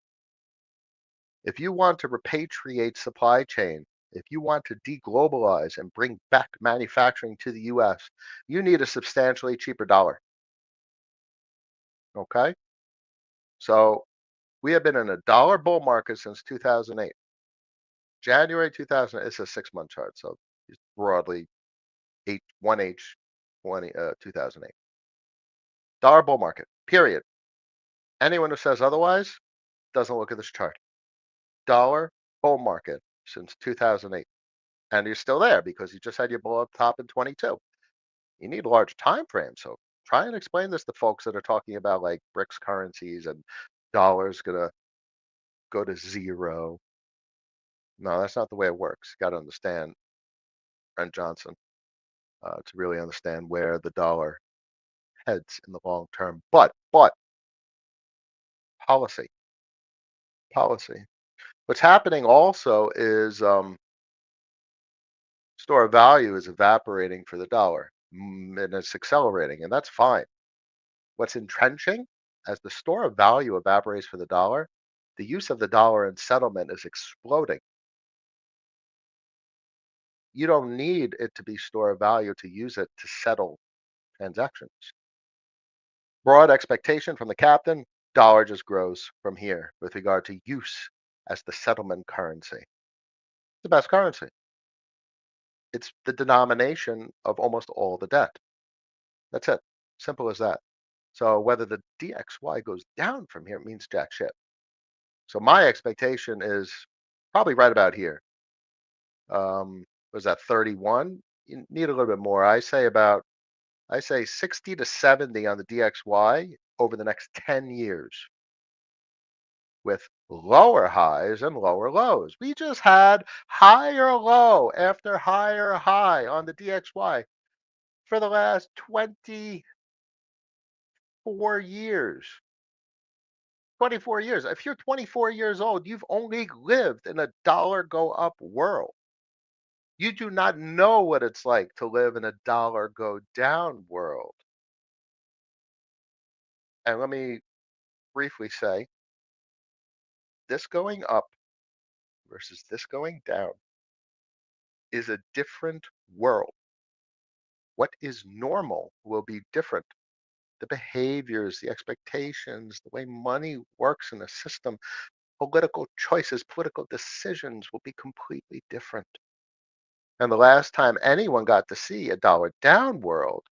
If you want to repatriate supply chain, if you want to deglobalize and bring back manufacturing to the US, you need a substantially cheaper dollar. Okay? So we have been in a dollar bull market since 2008. January 2000, it's a 6 month chart. So it's broadly 1H 2008. Dollar bull market, period. Anyone who says otherwise doesn't look at this chart. Dollar bull market since 2008. And you're still there because you just had your blow up top in 22. You need large time frames. So try and explain this to folks that are talking about like BRICS currencies and dollars gonna go to zero. No, that's not the way it works. You got to understand, Brent Johnson, to really understand where the dollar heads in the long term. But policy, policy. What's happening also is store of value is evaporating for the dollar, and it's accelerating, and that's fine. What's entrenching as the store of value evaporates for the dollar, the use of the dollar in settlement is exploding. You don't need it to be store of value to use it to settle transactions. Broad expectation from the captain, dollar just grows from here with regard to use as the settlement currency. The best currency. It's the denomination of almost all the debt. That's it. Simple as that. So whether the DXY goes down from here means jack shit. So my expectation is probably right about here. Was that 31? You need a little bit more. I say 60 to 70 on the DXY over the next 10 years with lower highs and lower lows. We just had higher low after higher high on the DXY for the last 24 years. 24 years. If you're 24 years old, you've only lived in a dollar go up world. You do not know what it's like to live in a dollar go down world. And let me briefly say this going up versus this going down is a different world. What is normal will be different. The behaviors, the expectations, the way money works in a system, political choices, political decisions will be completely different. And the last time anyone got to see a dollar down world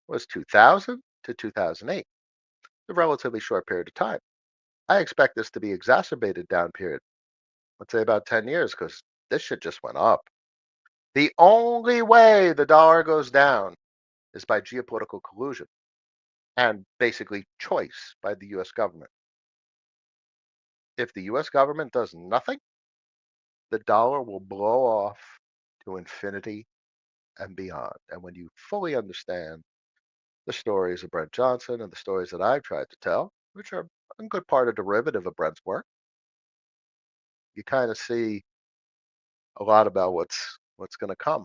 was 2000 to 2008, a relatively short period of time. I expect this to be exacerbated down period, let's say about 10 years, because this shit just went up. The only way the dollar goes down is by geopolitical collusion and basically choice by the US government. If the US government does nothing, the dollar will blow off to infinity and beyond. And when you fully understand the stories of Brent Johnson and the stories that I've tried to tell, which are a good part a derivative of Brent's work, you kind of see a lot about what's going to come.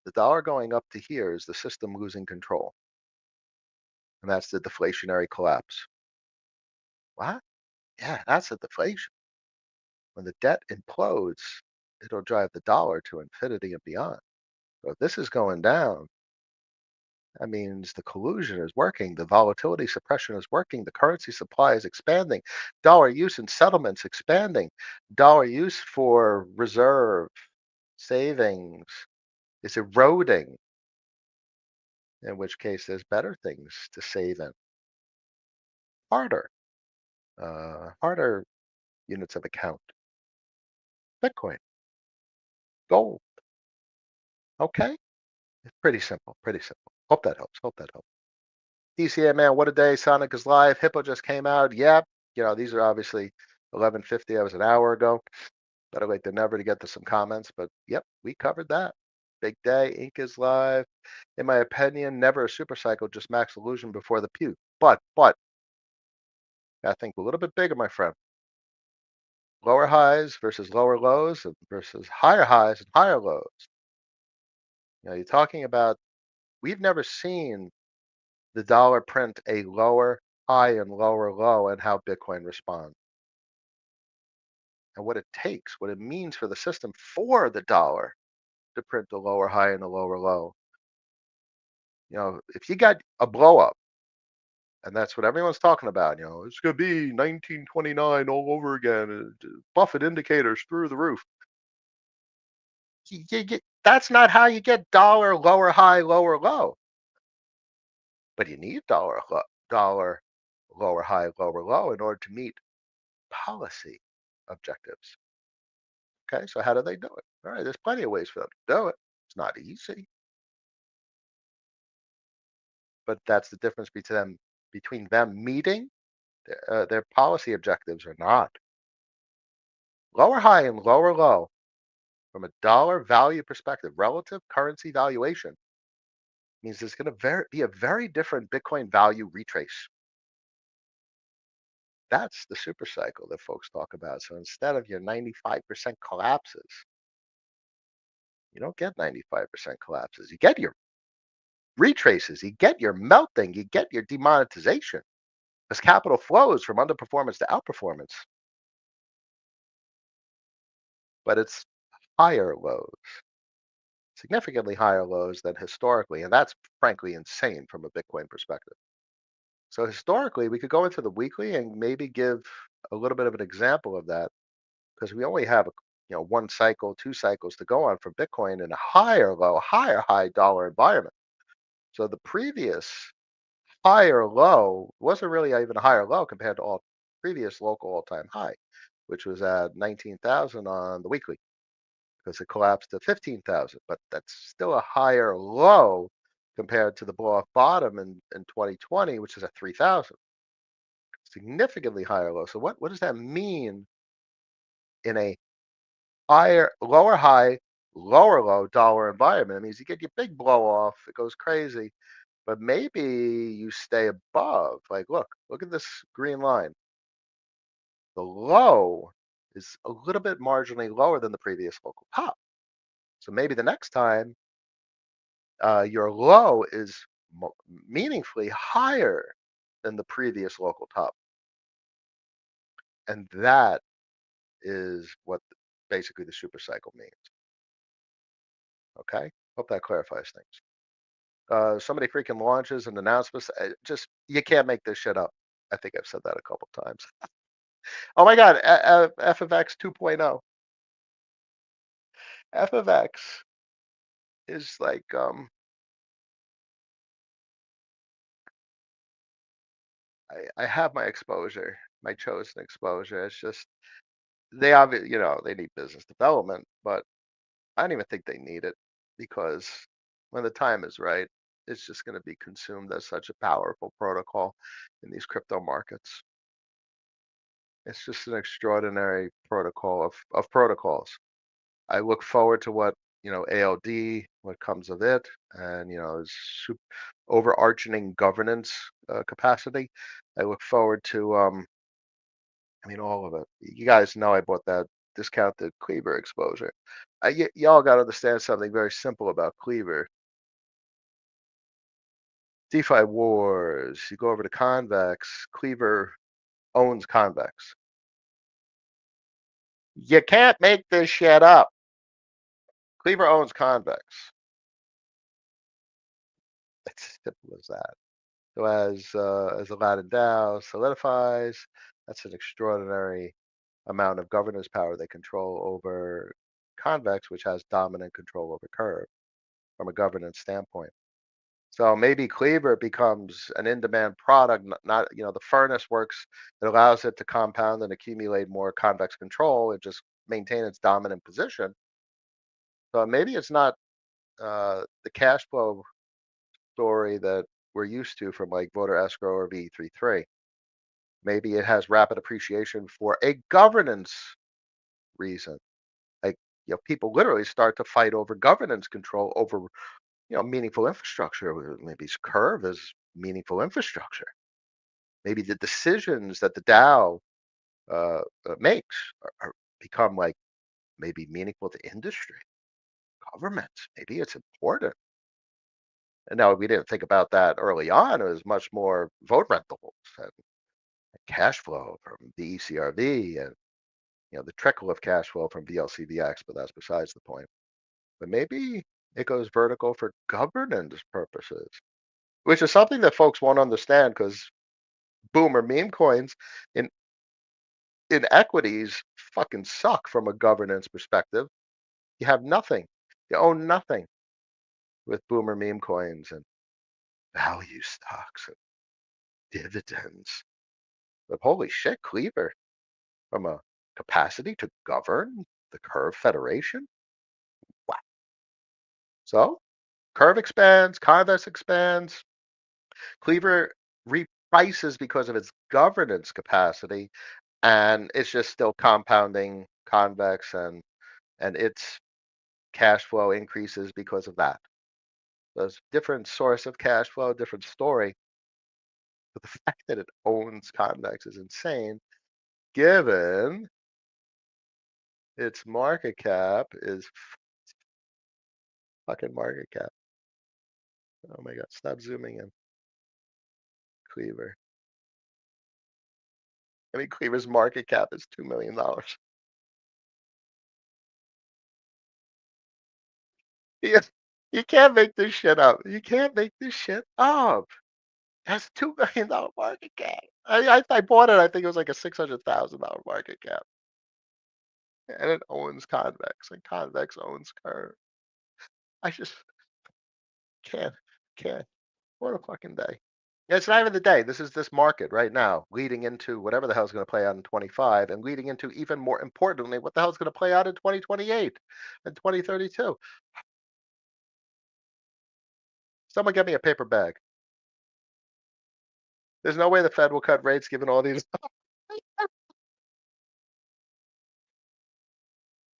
The dollar going up to here is the system losing control, and that's the deflationary collapse. What? Yeah, that's the deflation. When the debt implodes, it'll drive the dollar to infinity and beyond. So if this is going down, that means the collusion is working, the volatility suppression is working, the currency supply is expanding, dollar use in settlements expanding, dollar use for reserve savings is eroding, in which case there's better things to save in. Harder, harder units of account. Bitcoin, gold. Okay, it's pretty simple, pretty simple. Hope that helps. Hope that helps. DCA man, what a day! Sonic is live. Hippo just came out. Yep. These are obviously 11:50. That was an hour ago. Better late than never to get to some comments, but yep, we covered that. Big day. Ink is live. In my opinion, never a super cycle, just max illusion before the pew. But I think a little bit bigger, my friend. Lower highs versus lower lows versus higher highs and higher lows. You're talking about we've never seen the dollar print a lower high and lower low and how Bitcoin responds and what it takes, what it means for the system for the dollar to print a lower high and a lower low. If you got a blow up, and that's what everyone's talking about, it's going to be 1929 all over again, Buffett indicators through the roof. That's not how you get dollar lower high, lower low. But you need dollar lower high, lower low in order to meet policy objectives. Okay, so how do they do it? All right, there's plenty of ways for them to do it. It's not easy, but that's the difference between them meeting their policy objectives or not. Lower high and lower low from a dollar value perspective, relative currency valuation means there's going to be a very different Bitcoin value retrace. That's the super cycle that folks talk about. So instead of your 95% collapses, you don't get 95% collapses. You get your retraces, you get your melting, you get your demonetization as capital flows from underperformance to outperformance. But it's higher lows, significantly higher lows than historically. And that's frankly insane from a Bitcoin perspective. So historically, we could go into the weekly and maybe give a little bit of an example of that because we only have one cycle, two cycles to go on for Bitcoin in a higher low, higher high dollar environment. So the previous higher low wasn't really even a higher low compared to all previous local all-time high, which was at 19,000 on the weekly because it collapsed to 15,000. But that's still a higher low compared to the blow-off bottom in 2020, which is at 3,000. Significantly higher low. So what does that mean in a lower high, lower low dollar environment? It means you get your big blow off, it goes crazy, but maybe you stay above. Like, look at this green line. The low is a little bit marginally lower than the previous local top. So maybe the next time your low is meaningfully higher than the previous local top. And that is what basically the super cycle means. Okay. Hope that clarifies things. Somebody freaking launches and announcements. Just you can't make this shit up. I think I've said that a couple times. Oh my God, F of X 2.0. F of X is like I have my exposure, my chosen exposure. It's just they obviously they need business development, but I don't even think they need it because when the time is right, it's just going to be consumed as such a powerful protocol in these crypto markets. It's just an extraordinary protocol of protocols. I look forward to what, ALD, what comes of it, and its overarching governance capacity. I look forward to, I mean, all of it. You guys know I bought that discounted Cleaver exposure. Y'all got to understand something very simple about Cleaver. DeFi wars. You go over to Convex. Cleaver owns Convex. You can't make this shit up. Cleaver owns Convex. It's as simple as that. So as Aladdin DAO solidifies, that's an extraordinary amount of governance power they control over Convex, which has dominant control over Curve from a governance standpoint. So maybe Cleaver becomes an in-demand product, not the furnace works. It allows it to compound and accumulate more convex control and just maintain its dominant position. So maybe it's not the cash flow story that we're used to from like voter escrow or V33. Maybe it has rapid appreciation for a governance reason. Like, people literally start to fight over governance control over, meaningful infrastructure. Maybe Curve is meaningful infrastructure. Maybe the decisions that the DAO makes become like maybe meaningful to industry, governments. Maybe it's important. And now we didn't think about that early on. It was much more vote rentals and cash flow from the ECRV and the trickle of cash flow from VLCVX, but that's besides the point. But maybe it goes vertical for governance purposes, which is something that folks won't understand because boomer meme coins in equities fucking suck from a governance perspective. You have nothing. You own nothing with boomer meme coins and value stocks and dividends. But holy shit, Cleaver, from a capacity to govern the Curve Federation? Wow. So Curve expands, Convex expands, Cleaver reprices because of its governance capacity, and it's just still compounding Convex and its cash flow increases because of that. There's different source of cash flow, different story. But the fact that it owns Convex is insane, given its market cap is fucking market cap. Oh my god, stop zooming in. Cleaver. I mean, Cleaver's market cap is $2 million. You, you can't make this shit up. You can't make this shit up. That's $2 million market cap. I bought it. I think it was like a $600,000 market cap, and it owns Convex, and Convex owns Curve. I just can't, can't. What a fucking day. Yeah, it's not even the day. This is this market right now, leading into whatever the hell's going to play out in 25, and leading into even more importantly, what the hell's going to play out in 2028 and 2032. Someone get me a paper bag. There's no way the Fed will cut rates given all these.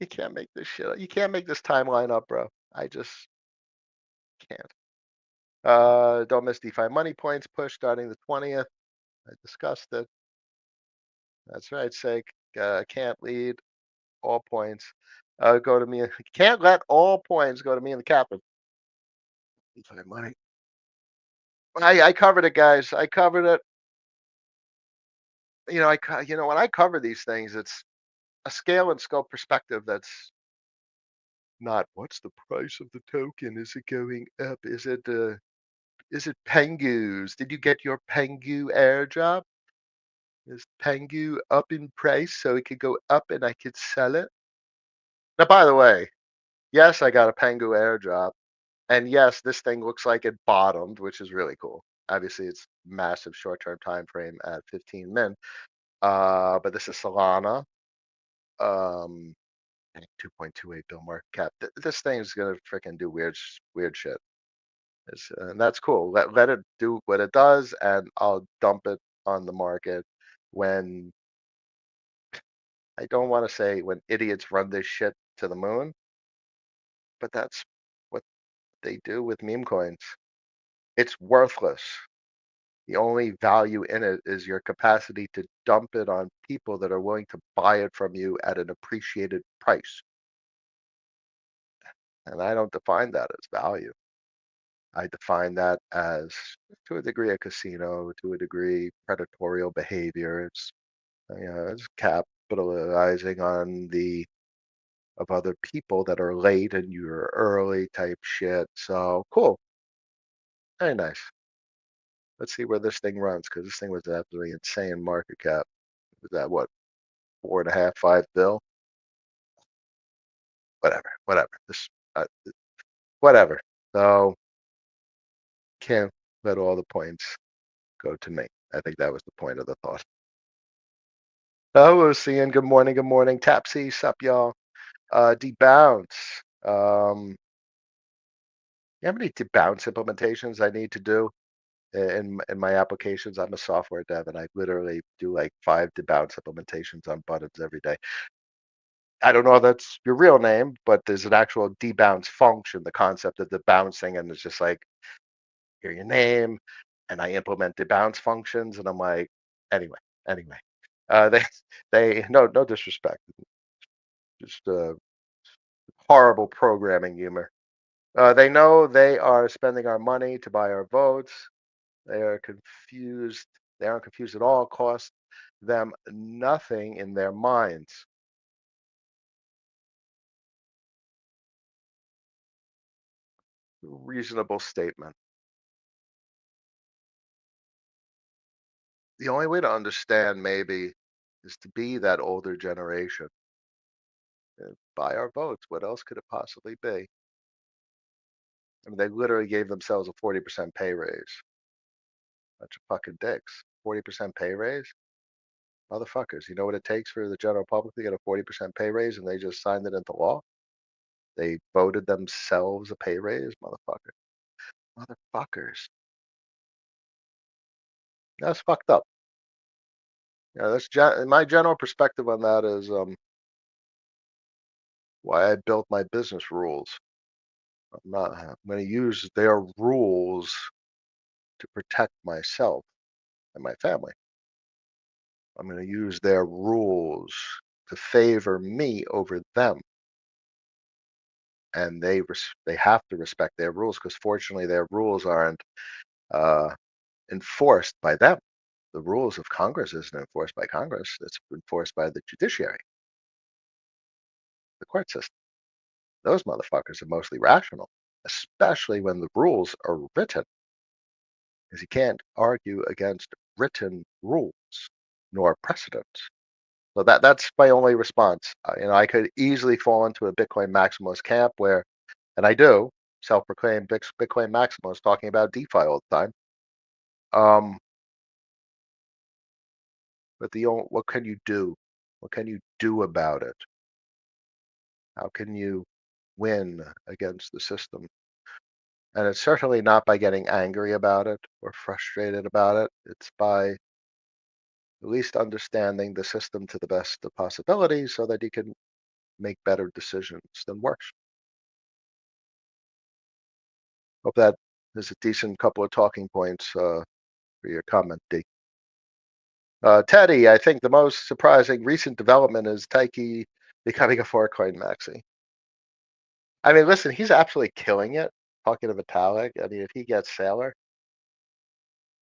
You can't make this shit up. You can't make this timeline up, bro. I just can't. Don't miss DeFi money points push starting the 20th. I discussed it. That's right, sake. Can't lead all points. Go to me. Can't let all points go to me and the captain. DeFi money. I covered it, guys. I covered it. When I cover these things, it's a scale and scope perspective that's not what's the price of the token? Is it going up? Is it Pengu's? Did you get your Pengu airdrop? Is Pengu up in price so it could go up and I could sell it? Now, by the way, yes, I got a Pengu airdrop, and yes, this thing looks like it bottomed, which is really cool. Obviously, it's massive short-term time frame at 15 min. But this is Solana. Um, 2.28 bill market cap. This thing's gonna freaking do weird shit. And that's cool. Let it do what it does, and I'll dump it on the market when I don't want to say when idiots run this shit to the moon, but that's what they do with meme coins. It's worthless. The only value in it is your capacity to dump it on people that are willing to buy it from you at an appreciated price. And I don't define that as value. I define that as, to a degree, a casino, to a degree, predatorial behavior. It's capitalizing on the of other people that are late and you're early type shit. So cool, very nice. Let's see where this thing runs because this thing was absolutely insane market cap. Was that what 4.5, 5 bill? Whatever, whatever. Whatever. So can't let all the points go to me. I think that was the point of the thought. Oh, we're seeing. Good morning. Good morning. Tapsy, sup, y'all. Debounce. You have any debounce implementations I need to do in my applications? I'm a software dev, and I literally do like 5 debounce implementations on buttons every day. I don't know if that's your real name, but there's an actual debounce function, the concept of the bouncing, and it's just like, hear your name, and I implement debounce functions, and I'm like, anyway, anyway. They no disrespect, just horrible programming humor. They know they are spending our money to buy our votes. They are confused. They aren't confused at all. Cost them nothing in their minds. Reasonable statement. The only way to understand maybe is to be that older generation. Buy our votes. What else could it possibly be? I mean, they literally gave themselves a 40% pay raise. Bunch of fucking dicks. 40% pay raise? Motherfuckers. You know what it takes for the general public to get a 40% pay raise and they just signed it into law? They voted themselves a pay raise? Motherfuckers. That's fucked up. Yeah, my general perspective on that is why I built my business rules. I'm going to use their rules to protect myself and my family. I'm going to use their rules to favor me over them, and they have to respect their rules because fortunately their rules aren't uh, enforced by them. The rules of Congress isn't enforced by Congress; it's enforced by the judiciary, the court system. Those motherfuckers are mostly rational, especially when the rules are written, because you can't argue against written rules nor precedents. So that's my only response. I could easily fall into a Bitcoin maximalist camp where, and I do, self-proclaimed Bitcoin maximalist, talking about DeFi all the time. But what can you do? What can you do about it? How can you win against the system? And it's certainly not by getting angry about it or frustrated about it. It's by at least understanding the system to the best of possibilities so that you can make better decisions than worse. Hope that is a decent couple of talking points for your comment, D. Teddy, I think the most surprising recent development is Taiki becoming a four-coin maxi. I mean, listen, he's absolutely killing it. Talking of Vitalik, I mean, if he gets Sailor,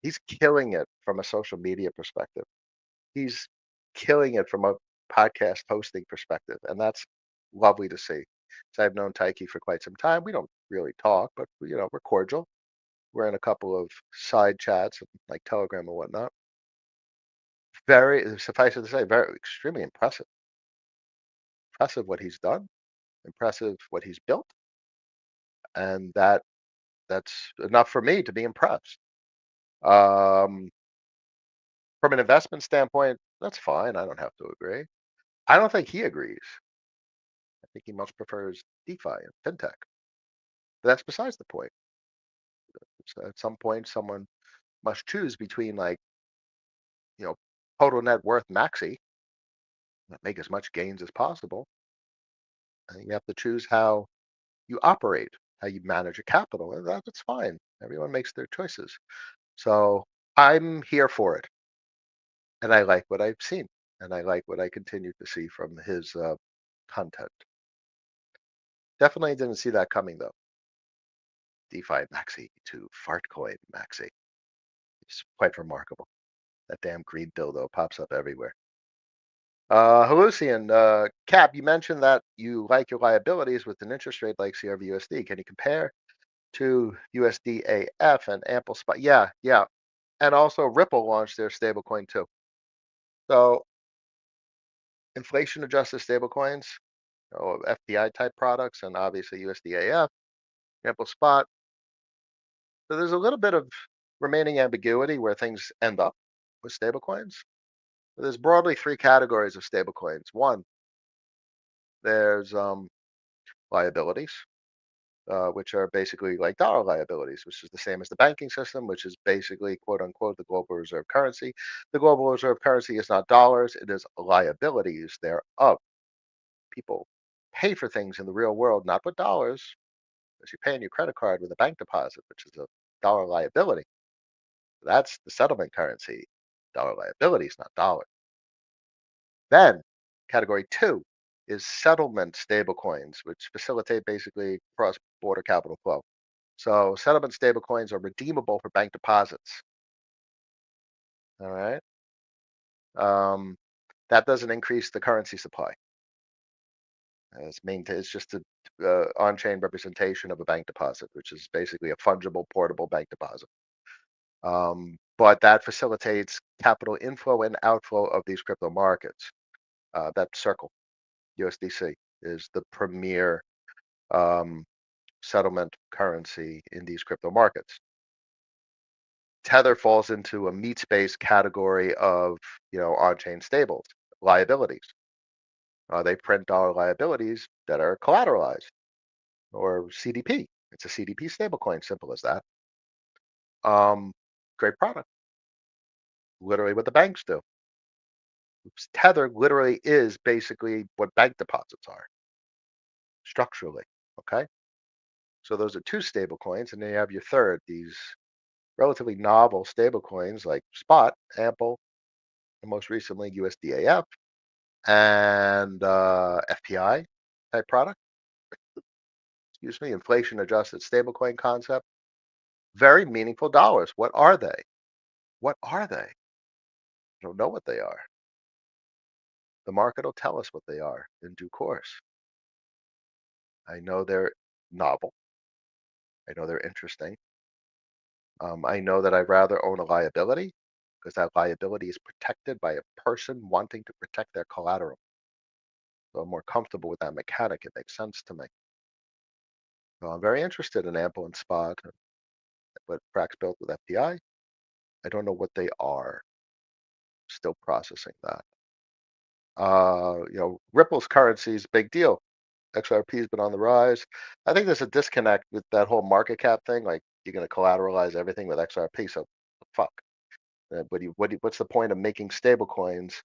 he's killing it from a social media perspective. He's killing it from a podcast hosting perspective, and that's lovely to see. So I've known Taiki for quite some time. We don't really talk, but we're cordial. We're in a couple of side chats like Telegram and whatnot. Very suffice it to say, very extremely impressive. Impressive what he's done. Impressive what he's built, and that's enough for me to be impressed. Um, from an investment standpoint, that's fine. I don't have to agree. I don't think he agrees. I think he much prefers DeFi and fintech. But that's besides the point. So at some point, someone must choose between like, you know, total net worth maxi make as much gains as possible. And you have to choose how you operate, how you manage your capital, and that's fine. Everyone makes their choices. So I'm here for it, and I like what I've seen, and I like what I continue to see from his content. Definitely didn't see that coming though. DeFi Maxi to Fartcoin Maxi. It's quite remarkable. That damn green dildo pops up everywhere. Hallucian, Cap, you mentioned that you like your liabilities with an interest rate like CRVUSD. Can you compare to USDAF and ample spot? Yeah, yeah. And also Ripple launched their stablecoin too. So inflation adjusted stablecoins, FDI type products, and obviously USDAF, ample spot. So there's a little bit of remaining ambiguity where things end up with stablecoins. There's broadly three categories of stablecoins. One, there's liabilities, which are basically like dollar liabilities, which is the same as the banking system, which is basically quote unquote the global reserve currency. The global reserve currency is not dollars, it is liabilities thereof. People pay for things in the real world, not with dollars, as you're paying your credit card with a bank deposit, which is a dollar liability. That's the settlement currency. Dollar liabilities, not dollars. Then category two is settlement stablecoins, which facilitate basically cross-border capital flow. So settlement stablecoins are redeemable for bank deposits. All right. Um, that doesn't increase the currency supply. It's just a on-chain representation of a bank deposit, which is basically a fungible, portable bank deposit. But that facilitates capital inflow and outflow of these crypto markets. That Circle USDC is the premier um, settlement currency in these crypto markets. Tether falls into a meat space category of on-chain stables liabilities. They print dollar liabilities that are collateralized or CDP. It's a CDP stablecoin, simple as that. Um, Great product. Literally what the banks do. Tether literally is basically what bank deposits are structurally. Okay. So those are two stable coins, and then you have your third, these relatively novel stable coins like Spot, Ample, and most recently USDAF and FPI type product. Excuse me, inflation adjusted stablecoin concept. Very meaningful dollars. What are they? What are they? I don't know what they are. The market will tell us what they are in due course. I know they're novel. I know they're interesting. I know that I'd rather own a liability because that liability is protected by a person wanting to protect their collateral. So I'm more comfortable with that mechanic. It makes sense to me. So I'm very interested in Ample and Spot, but Frax built with FPI. I don't know what they are. Still processing that. Ripple's currency is a big deal. XRP has been on the rise. I think there's a disconnect with that whole market cap thing. Like you're going to collateralize everything with XRP. So fuck. What's the point of making stable coins?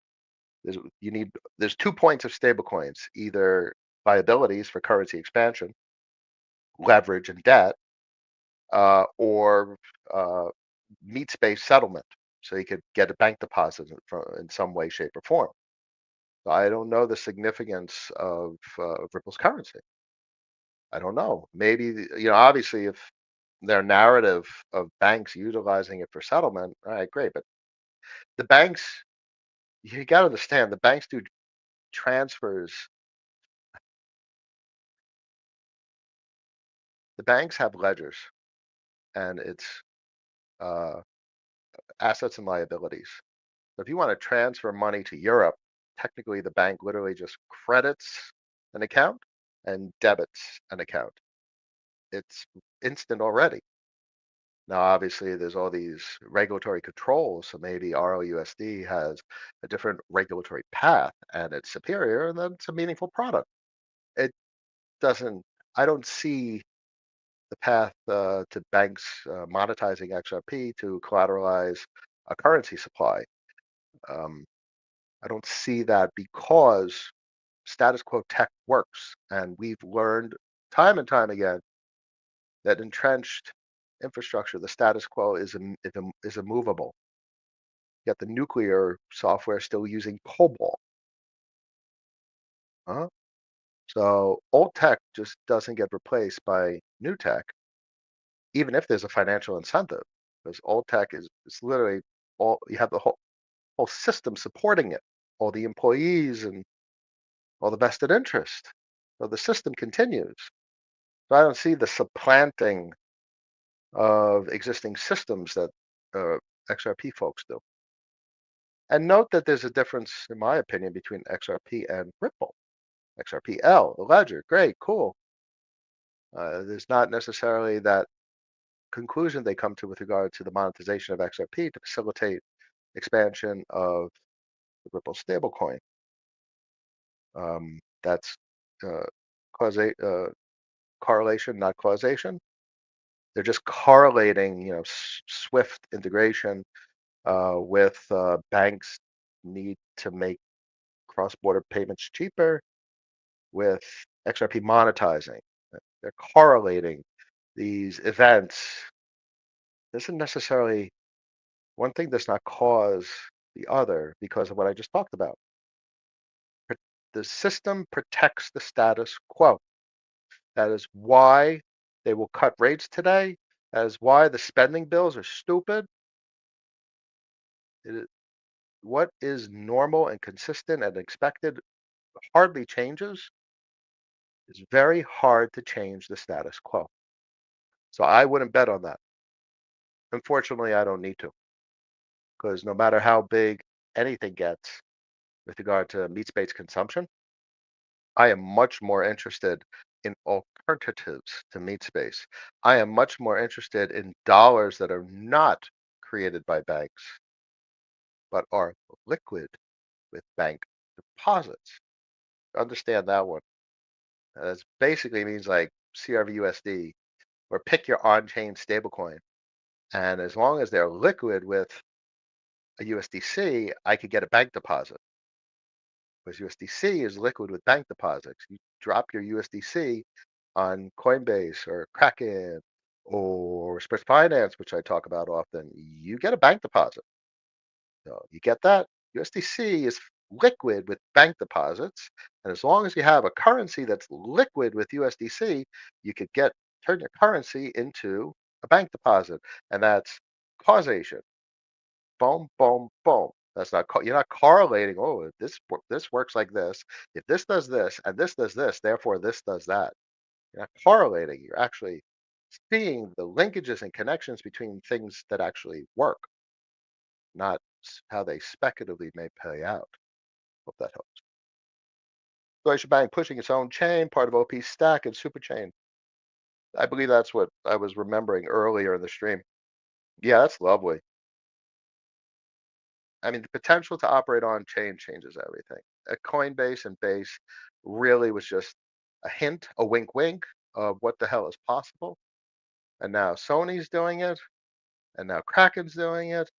There's 2 points of stable coins, either liabilities for currency expansion, leverage and debt, or meat space settlement. So you could get a bank deposit in some way, shape, or form. So I don't know the significance of Ripple's currency. I don't know. Maybe, obviously, if their narrative of banks utilizing it for settlement, all right, great. But the banks, you got to understand, the banks do transfers. The banks have ledgers, and it's uh, assets and liabilities. So if you want to transfer money to Europe, technically the bank literally just credits an account and debits an account. It's instant already. Now, obviously, there's all these regulatory controls, so maybe RLUSD has a different regulatory path and it's superior, and then it's a meaningful product. It doesn't, I don't see the path to banks monetizing XRP to collateralize a currency supply. Um, I don't see that because status quo tech works, and we've learned time and time again that entrenched infrastructure, the status quo is immovable. Yet the nuclear software is still using COBOL. Uh-huh. So old tech just doesn't get replaced by new tech, even if there's a financial incentive, because old tech is literally all you have the whole system supporting it, all the employees and all the vested interest. So the system continues. So I don't see the supplanting of existing systems that uh, XRP folks do. And note that there's a difference, in my opinion, between XRP and Ripple. XRPL, the ledger, great, cool. There's not necessarily that conclusion they come to with regard to the monetization of XRP to facilitate expansion of the Ripple stablecoin. That's uh, correlation, not causation. They're just correlating, swift integration with banks need to make cross-border payments cheaper with XRP monetizing. They're correlating these events. Isn't necessarily one thing does not cause the other because of what I just talked about. The system protects the status quo. That is why they will cut rates today. That is why the spending bills are stupid. It is, what is normal and consistent and expected hardly changes. It's very hard to change the status quo. So I wouldn't bet on that. Unfortunately, I don't need to because no matter how big anything gets with regard to meat space consumption, I am much more interested in alternatives to meat space. I am much more interested in dollars that are not created by banks, but are liquid with bank deposits. Understand that one. That basically means like CRVUSD or pick your on-chain stablecoin. And as long as they're liquid with a USDC, I could get a bank deposit because USDC is liquid with bank deposits. You drop your USDC on Coinbase or Kraken or Spritz Finance, which I talk about often, you get a bank deposit. So you get that. USDC is liquid with bank deposits, and as long as you have a currency that's liquid with USDC, you could turn your currency into a bank deposit, and that's causation. Boom, boom, boom. That's not you're not correlating. Oh, if this works like this. If this does this and this does this, therefore this does that. You're not correlating. You're actually seeing the linkages and connections between things that actually work, not how they speculatively may play out. Hope that helps. Deutsche Bank pushing its own chain, part of OP Stack and Superchain. I believe that's what I was remembering earlier in the stream. Yeah, that's lovely. I mean, the potential to operate on chain changes everything. A Coinbase and Base really was just a hint, a wink, wink of what the hell is possible. And now Sony's doing it, and now Kraken's doing it,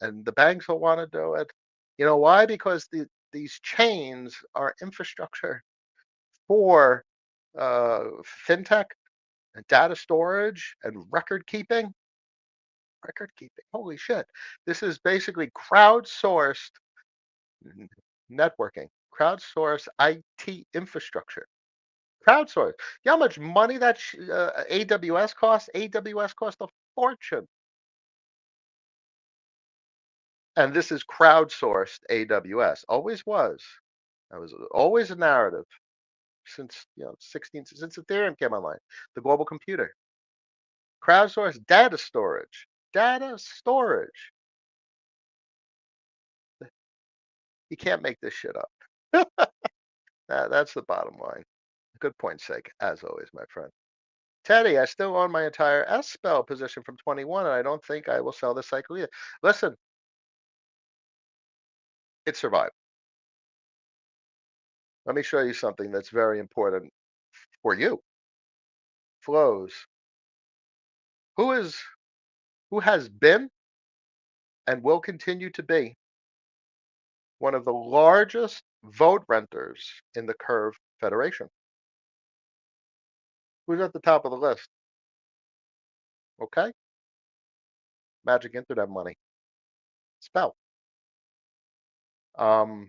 and the banks will want to do it. You know why? Because these chains are infrastructure for fintech and data storage and record keeping. Record keeping. Holy shit. This is basically crowdsourced n- networking, crowdsourced IT infrastructure. Crowdsourced. You know how much money that AWS costs? AWS costs a fortune. And this is crowdsourced AWS. Always was. That was always a narrative since 16 since Ethereum came online. The global computer. Crowdsourced data storage. Data storage. You can't make this shit up. That's the bottom line. Good point, sake, as always, my friend. Teddy, I still own my entire S spell position from 21, and I don't think I will sell this cycle either. Listen, it survived. Let me show you something that's very important for you. Flows. Who is who has been and will continue to be one of the largest vote renters in the Curve Federation. Who's at the top of the list? Okay, magic internet money. Spell. Um,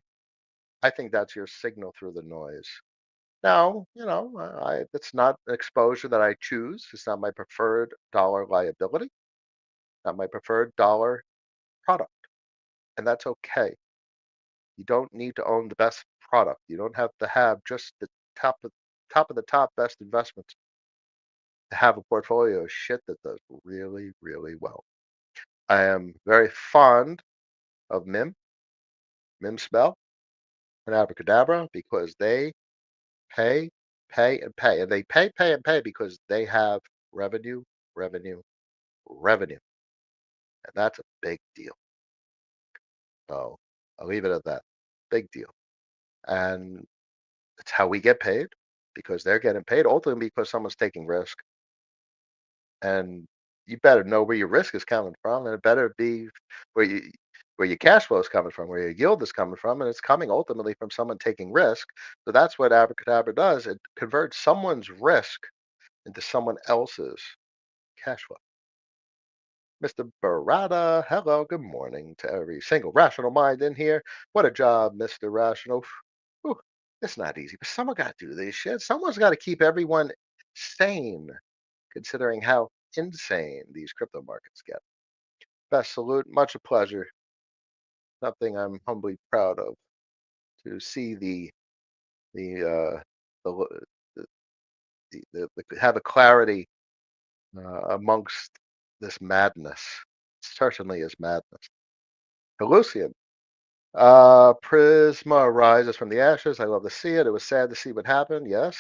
I think that's your signal through the noise. Now, it's not an exposure that I choose. It's not my preferred dollar liability, not my preferred dollar product, and that's okay. You don't need to own the best product. You don't have to have just the top of the top best investments to have a portfolio of shit that does really, really well. I am very fond of Mim Spell, and Abracadabra because they pay, pay, and pay. And they pay, and pay because they have revenue, revenue, revenue. And that's a big deal. So I'll leave it at that. Big deal. And it's how we get paid because they're getting paid ultimately because someone's taking risk. And you better know where your risk is coming from, and it better be where you where your cash flow is coming from, where your yield is coming from, and it's coming ultimately from someone taking risk. So that's what Abracadabra does. It converts someone's risk into someone else's cash flow. Mr. Barada, hello, good morning to every single rational mind in here. What a job, Mr. Rational. Whew, it's not easy, but someone got to do this shit. Someone's got to keep everyone sane, considering how insane these crypto markets get. Best salute, much a pleasure. Something I'm humbly proud of to see the the the, have a clarity amongst this madness. Certainly is madness. Lucian, Prisma rises from the ashes. I love to see it. It was sad to see what happened. Yes.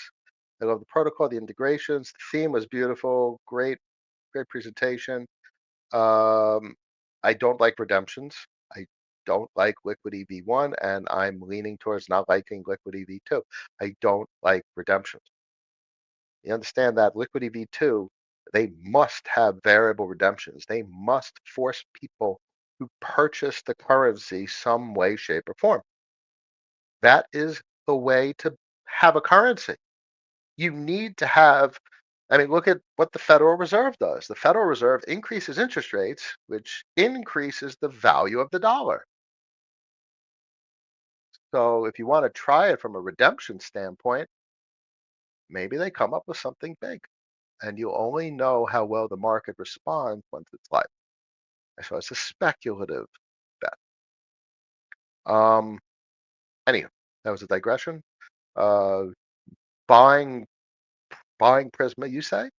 I love the protocol, the integrations. The theme was beautiful. Great, great presentation. Um, I don't like redemptions. I don't like Liquid EV1, and I'm leaning towards not liking Liquid EV2. I don't like redemptions. You understand that Liquid EV2, they must have variable redemptions. They must force people to purchase the currency some way, shape, or form. That is the way to have a currency. You need to have, I mean, look at what the Federal Reserve does. The Federal Reserve increases interest rates, which increases the value of the dollar. So if you want to try it from a redemption standpoint, maybe they come up with something big. And you only know how well the market responds once it's live. So it's a speculative bet. Um, anyhow, that was a digression. Uh, buying buying Prisma, you say?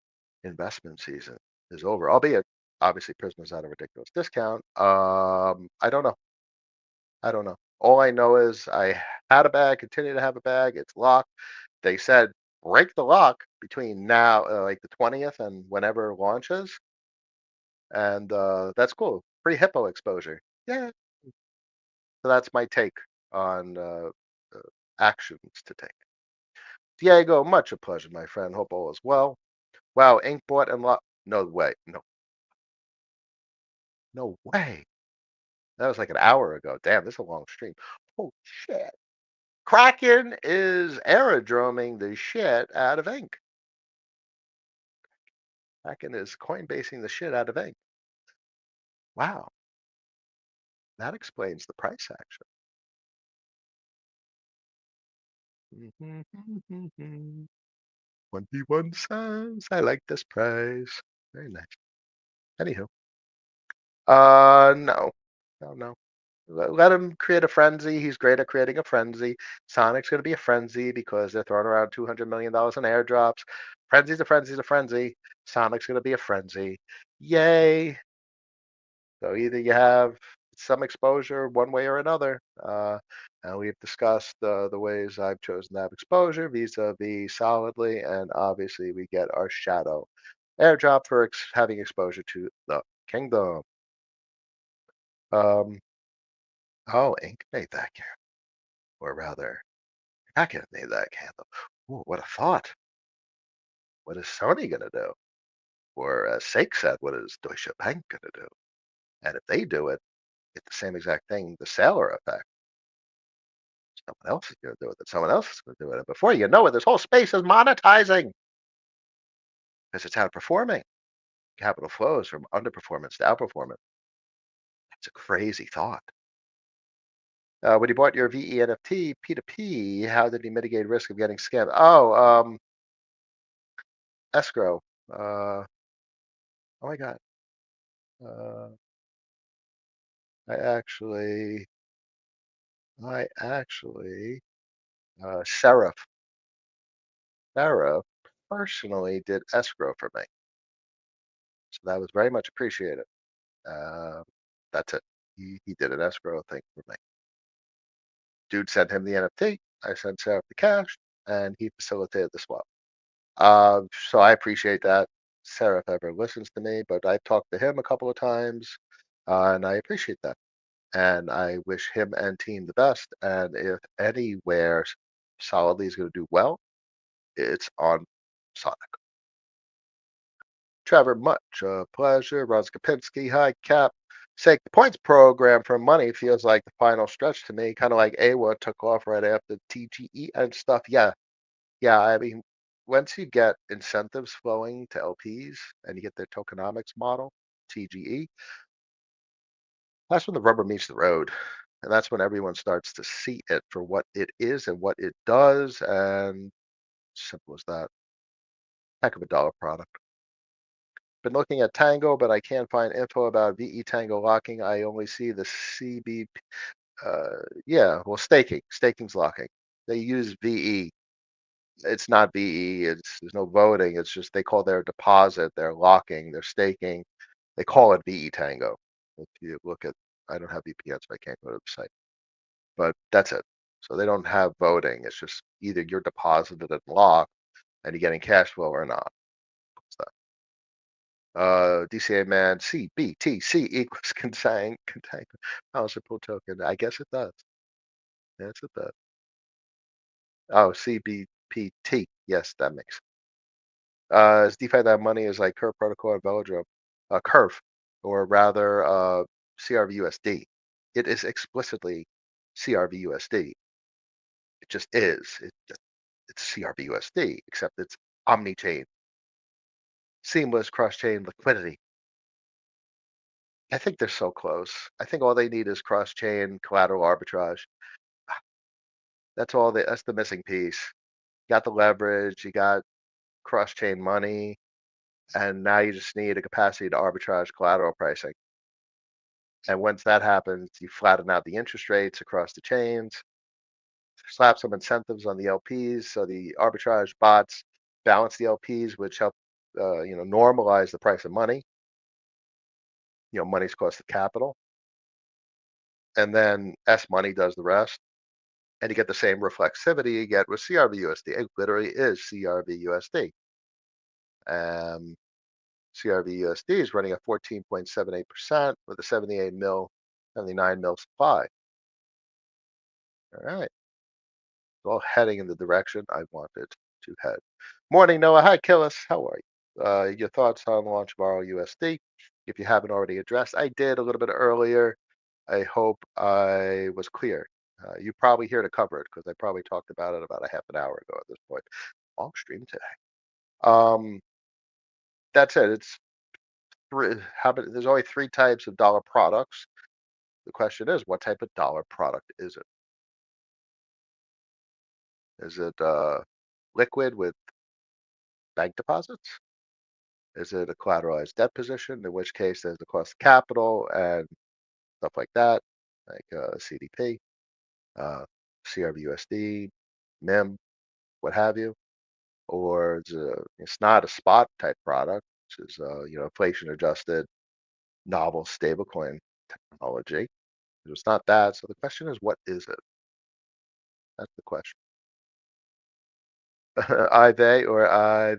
Investment season is over, albeit obviously Prisma's at a ridiculous discount. I don't know. I don't know. All I know is I had a bag, continue to have a bag. It's locked. They said break the lock between now, like the 20th, and whenever it launches, and that's cool. Free hippo exposure. Yeah. So that's my take on actions to take. Diego, much a pleasure, my friend. Hope all is well. Wow, ink bought and locked. No way. No, no way. That was like an hour ago. Damn, this is a long stream. Oh shit. Kraken is aerodroming the shit out of ink. Kraken is coinbasing the shit out of ink. Wow, that explains the price action. 21 cents. I like this price. Very nice. Anywho, no, no. Let him create a frenzy. He's great at creating a frenzy. Sonic's going to be a frenzy because they're throwing around $200 million in airdrops. Frenzy's a frenzy's a frenzy. Sonic's going to be a frenzy. Yay. So either you have some exposure one way or another. And we've discussed the ways I've chosen to have exposure vis-a-vis solidly, and obviously we get our shadow airdrop for having exposure to the kingdom. Um, oh, Ink made that candle, or rather, Kraken made that candle. Ooh, what a thought! What is Sony gonna do? Or as Sake said, what is Deutsche Bank gonna do? And if they do it, it's the same exact thing, the Sailor effect. Someone else is going to do it. Then someone else is going to do it. And before you know it, this whole space is monetizing because it's outperforming. Capital flows from underperformance to outperformance. It's a crazy thought. When you bought your VE NFT P2P, how did you mitigate risk of getting scammed? Oh, escrow. Uh, oh my God. Uh, I actually, Seraph, Seraph personally did escrow for me. So that was very much appreciated. Um, that's it. He did an escrow thing for me. Dude sent him the NFT. I sent Seraph the cash, and he facilitated the swap. So I appreciate that. Seraph ever listens to me, but I've talked to him a couple of times, and I appreciate that. And I wish him and team the best. And if anywhere solidly is going to do well, it's on Sonic. Trevor, much pleasure. Ron Skopinski, hi, Cap. Sake, the points program for money feels like the final stretch to me, kind of like AWA took off right after TGE and stuff. Yeah, yeah. I mean, once you get incentives flowing to LPs and you get their tokenomics model, TGE, that's when the rubber meets the road. And that's when everyone starts to see it for what it is and what it does. And simple as that. Heck of a dollar product. Been looking at Tango, but I can't find info about VE Tango locking. I only see the CB. Yeah, well, staking. Staking's locking. They use VE. It's not VE. There's no voting. It's just they call their deposit, their locking, their staking. They call it VE Tango. If you look at, I don't have VPN, so I can't go to the site. But that's it. So they don't have voting. It's just either you're deposited and locked and you're getting cash flow or not. So, DCA man, CBTC equals contain policy pool token. I guess it does. Yes, it does. Oh, CBPT. Yes, that makes sense. Is DeFi that money is like Curve Protocol and Velodrome, Curve, or rather CRVUSD. It is explicitly CRVUSD. It just is. It's CRVUSD, except it's omni-chain, seamless cross-chain liquidity. I think they're so close. I think all they need is cross-chain collateral arbitrage. That's the missing piece. You got the leverage, you got cross-chain money, and now you just need a capacity to arbitrage collateral pricing. And once that happens, you flatten out the interest rates across the chains, slap some incentives on the LPs, so the arbitrage bots balance the LPs, which help normalize the price of money. Money's cost of capital, and then S money does the rest, and you get the same reflexivity you get with CRVUSD. It literally is CRVUSD. Um, CRVUSD is running at 14.78% with a 79 mil supply. All right. It's all heading in the direction I wanted to head. Morning, Noah. Hi, Killis. How are you? Your thoughts on launch borrow USD? If you haven't already addressed, I did a little bit earlier. I hope I was clear. You probably here to cover it because I probably talked about it about a half an hour ago at this point. Long stream today. Um, that's it. It's three. There's only three types of dollar products. The question is, what type of dollar product is it? Is it liquid with bank deposits? Is it a collateralized debt position? In which case, there's the cost of capital and stuff like that, like CDP, uh, CRVUSD, MIM, what have you. Or it's not a spot type product, which is inflation adjusted novel stablecoin technology. It's not that. So the question is, what is it? That's the question. IVE or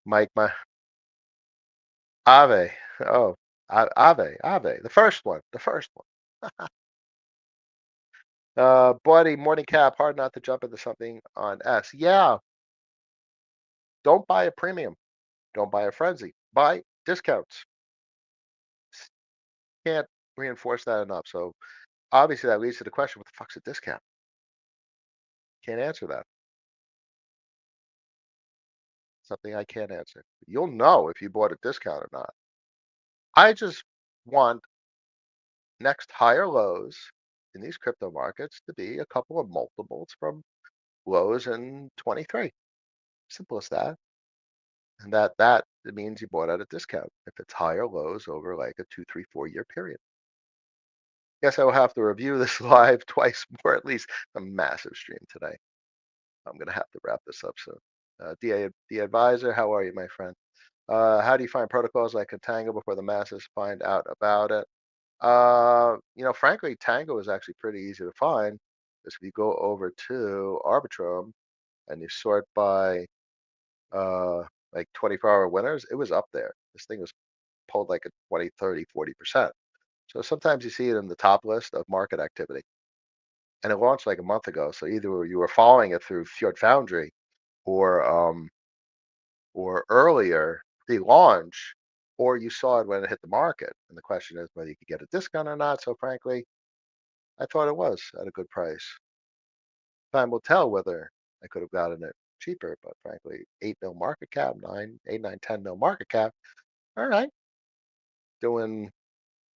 Mike, my Ave. Oh, Ave. The first one. Buddy, morning cap. Hard not to jump into something on S. Yeah, don't buy a premium. Don't buy a frenzy. Buy discounts. Can't reinforce that enough. So obviously that leads to the question, what the fuck's a discount? Can't answer that. Something I can't answer. You'll know if you bought a discount or not. I just want next higher lows in these crypto markets to be a couple of multiples from lows in 23. Simple as that. And that it means you bought at a discount if it's higher lows over like a 2, 3, 4 year period. Guess I will have to review this live twice more at least. A massive stream today. I'm gonna have to wrap this up soon. DA advisor, how are you, my friend? How do you find protocols like a Tango before the masses find out about it? Frankly, Tango is actually pretty easy to find. Because if you go over to Arbitrum and you sort by uh, like 24-hour winners, it was up there. This thing was pulled like a 20, 30, 40%. So sometimes you see it in the top list of market activity. And it launched like a month ago. So either you were following it through Fjord Foundry or or earlier pre-launch, or you saw it when it hit the market. And the question is whether you could get a discount or not. So frankly, I thought it was at a good price. Time will tell whether I could have gotten it cheaper, but frankly, 8 mil market cap, 10 mil market cap. All right, doing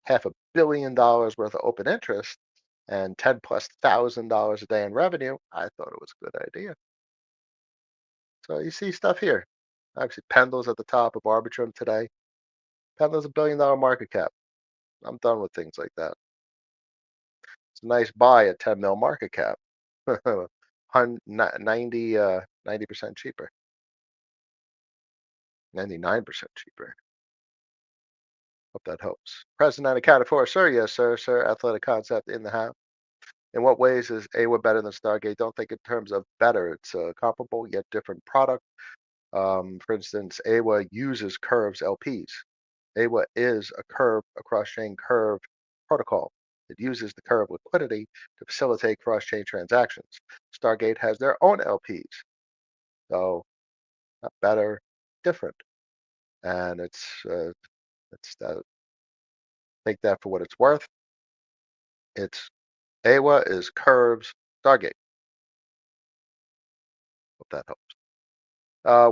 $500 million worth of open interest and 10 plus thousand dollars a day in revenue. I thought it was a good idea. So you see stuff here. Actually, Pendle's at the top of Arbitrum today. Pendle's $1 billion market cap. I'm done with things like that. It's a nice buy at 10 mil market cap. 90% cheaper, 99% cheaper. Hope that helps. President accounted for, sir. Yes, sir, sir. Athletic concept in the house. In what ways is AWA better than Stargate? Don't think in terms of better. It's a comparable yet different product. For instance, AWA uses curves LPs. AWA is a cross-chain curve protocol. It uses the curve liquidity to facilitate cross-chain transactions. Stargate has their own LPs, so not better, different, and it's take that for what it's worth. It's AWA is curves Stargate. Hope that helps.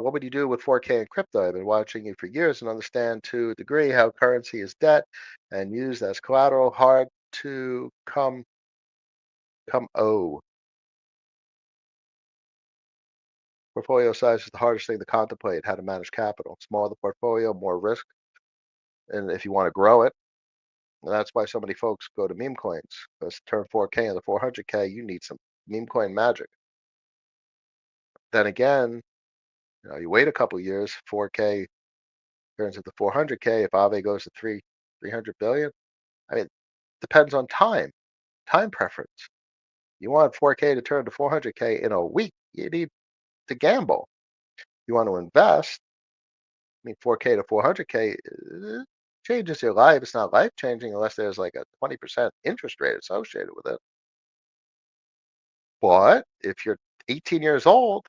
What would you do with 4K and crypto? I've been watching you for years and understand to a degree how currency is debt and used as collateral. Hard to come oh. Portfolio size is the hardest thing to contemplate. How to manage capital. Smaller the portfolio, more risk, and if you want to grow it, and that's why so many folks go to meme coins. Because to turn 4K into 400K, you need some meme coin magic. Then again, you wait a couple years, 4K turns into 400K. If Aave goes to 300 billion, I mean, depends on time preference. You want 4K to turn to 400K in a week, you need to gamble. You want to invest, I mean, 4K to 400K changes your life. It's not life changing unless there's like a 20% interest rate associated with it. But if you're 18 years old,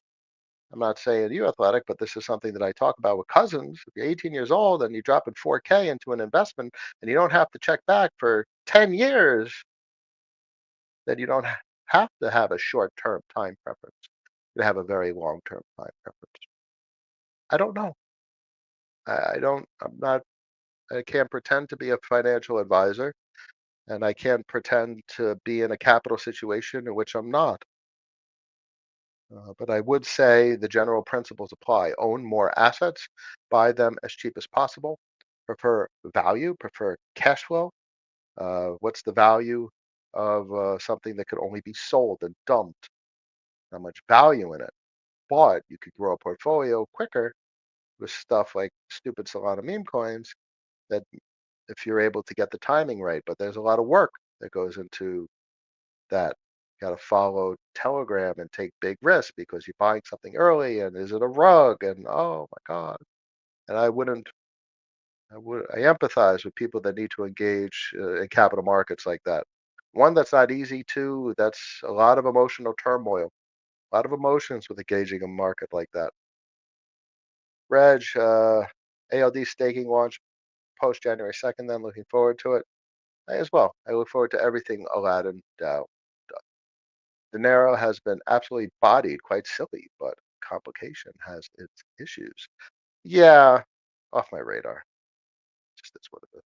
I'm not saying you athletic, but this is something that I talk about with cousins. If you're 18 years old and you drop in 4K into an investment and you don't have to check back for 10 years, then you don't have to have a short term time preference. You have a very long term time preference. I don't know. I don't, I'm not, I can't pretend to be a financial advisor and I can't pretend to be in a capital situation in which I'm not. But I would say the general principles apply. Own more assets, buy them as cheap as possible, prefer value, prefer cash flow. What's the value of something that could only be sold and dumped? Not much value in it, but you could grow a portfolio quicker with stuff like stupid Solana meme coins that if you're able to get the timing right. But there's a lot of work that goes into that. Got to follow Telegram and take big risks because you're buying something early and is it a rug and oh my god. And I empathize with people that need to engage in capital markets like that. One that's not easy. Two, that's a lot of emotional turmoil, a lot of emotions with engaging a market like that. Reg, ALD staking launch post January 2nd. Then looking forward to it. as well. I look forward to everything Aladdin Dow does. Dinero has been absolutely bodied, quite silly, but complication has its issues. Yeah, off my radar. Just that's what it is.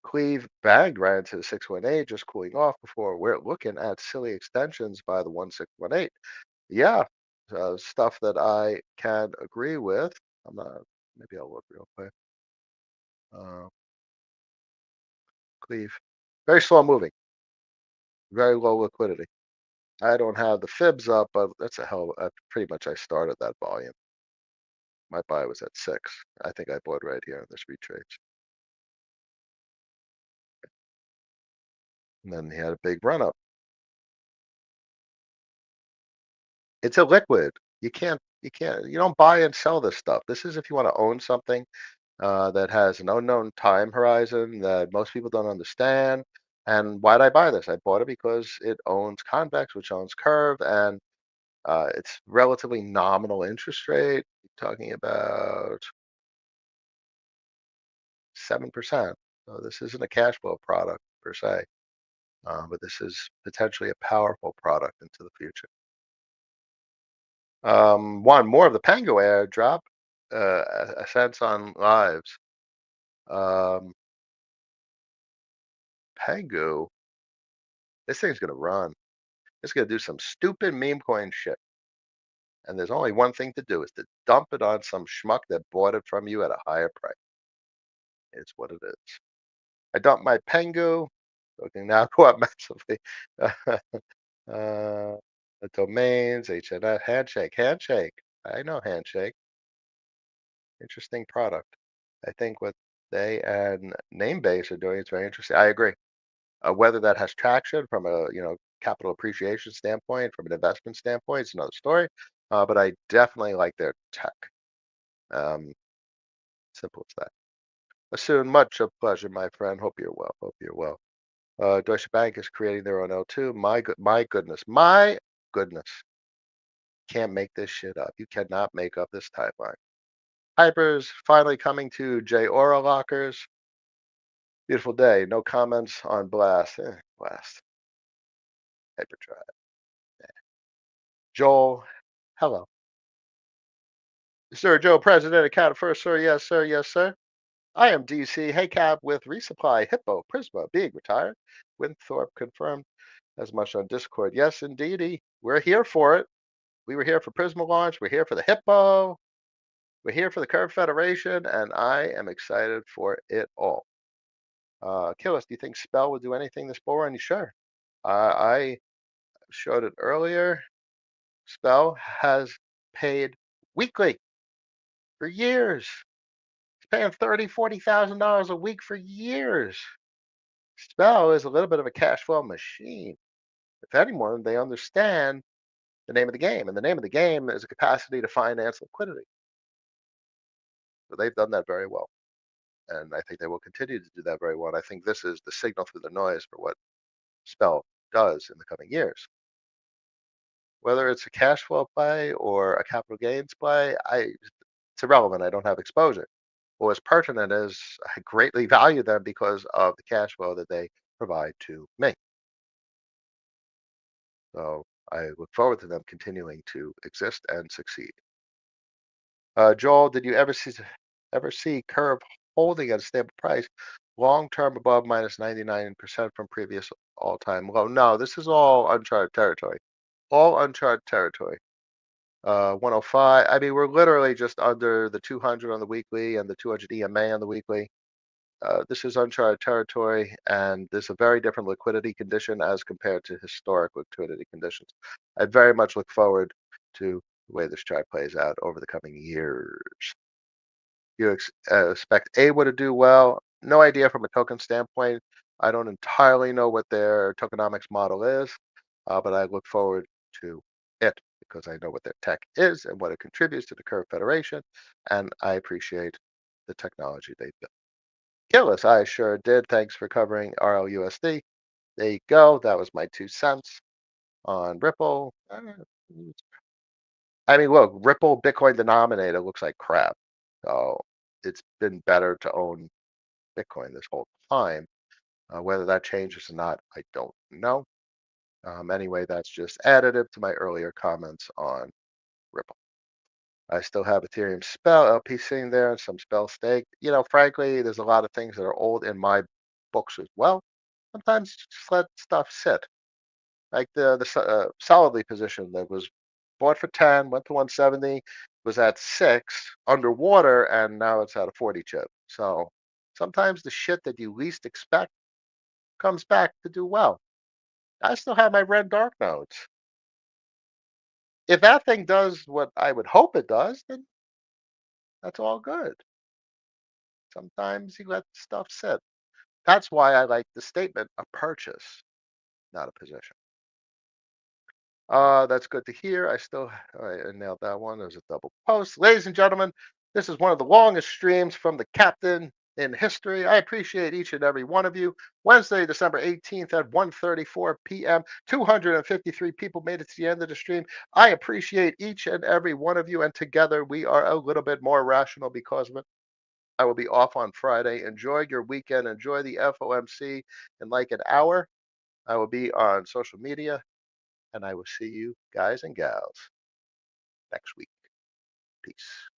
Cleve bagged right into the 618, just cooling off before we're looking at silly extensions by the 1618. Yeah, stuff that I can agree with. I'm not, maybe I'll look real quick. Uh, Cleve, very slow moving, very low liquidity. I don't have the fibs up, but that's a hell. Pretty much I started that volume. My buy was at 6. I think I bought right here in this retrace. And then he had a big run up. It's a liquid. You don't buy and sell this stuff. This is if you want to own something that has an unknown time horizon that most people don't understand. And why did I buy this? I bought it because it owns Convex, which owns Curve, and it's relatively nominal interest rate. You're talking about 7%. So this isn't a cash flow product per se, but this is potentially a powerful product into the future. One more of the Pango airdrop, a sense on lives. Um, Pango, this thing's gonna run. It's gonna do some stupid meme coin shit. And there's only one thing to do is to dump it on some schmuck that bought it from you at a higher price. It's what it is. I dumped my Pengu, so it can now go up massively. The domains, HNS, Handshake. I know Handshake. Interesting product. I think what they and Namebase are doing is very interesting. I agree. Whether that has traction from a capital appreciation standpoint, from an investment standpoint, it's another story. But I definitely like their tech. Um, Simple as that. Soon, much a pleasure, my friend. Hope you're well. Hope you're well. Deutsche Bank is creating their own L2. My goodness. Can't make this shit up. You cannot make up this timeline. Hypers finally coming to J Aura lockers. Beautiful day. No comments on Blast. Blast. Hyperdrive. Joel. Hello. Sir Joe, President, accounted first, sir. Yes, sir. Yes, sir. I am DC. Hey, Cab with Resupply, Hippo, Prisma, being retired. Winthorpe confirmed as much on Discord. Yes, indeedy. We're here for it. We were here for Prisma launch. We're here for the Hippo. We're here for the Curve Federation, and I am excited for it all. Killis, do you think Spell will do anything this bull run? Sure. I showed it earlier. Spell has paid weekly for years. It's paying $30,000, $40,000 a week for years. Spell is a little bit of a cash flow machine. If anyone, they understand the name of the game, and the name of the game is a capacity to finance liquidity. So they've done that very well, and I think they will continue to do that very well. And I think this is the signal through the noise for what Spell does in the coming years. Whether it's a cash flow play or a capital gains play, it's irrelevant. I don't have exposure. What's pertinent is I greatly value them because of the cash flow that they provide to me. So I look forward to them continuing to exist and succeed. Joel, did you ever see Curve holding at a stable price, long term above minus 99% from previous all time low? No, this is all uncharted territory. All uncharted territory. 105. I mean, we're literally just under the 200 on the weekly and the 200 EMA on the weekly. This is uncharted territory, and there's a very different liquidity condition as compared to historic liquidity conditions. I very much look forward to the way this chart plays out over the coming years. You expect AWA to do well. No idea from a token standpoint. I don't entirely know what their tokenomics model is, but I look forward to it because I know what their tech is and what it contributes to the Curve Federation, and I appreciate the technology they built. Killis, I sure did. Thanks for covering RLUSD. There you go. That was my 2 cents on Ripple. I mean, look, Ripple Bitcoin denominator looks like crap. So it's been better to own Bitcoin this whole time. Whether that changes or not, I don't know. Anyway, that's just additive to my earlier comments on Ripple. I still have Ethereum Spell LP sitting there and some Spell stake. Frankly, there's a lot of things that are old in my books as well. Sometimes just let stuff sit. Like the solidly position that was bought for 10, went to 170, was at 6 underwater, and now it's at a 40 chip. So sometimes the shit that you least expect comes back to do well. I still have my red dark nodes. If that thing does what I would hope it does, then that's all good. Sometimes you let stuff sit. That's why I like the statement a purchase, not a position. That's good to hear. All right, I nailed that one. There's a double post. Ladies and gentlemen, this is one of the longest streams from the captain in history. I appreciate each and every one of you. Wednesday, December 18th at 1:34 p.m. 253 people made it to the end of the stream. I appreciate each and every one of you, and together we are a little bit more rational because of it. I will be off on Friday. Enjoy your weekend. Enjoy the FOMC in like an hour. I will be on social media, and I will see you guys and gals next week. Peace.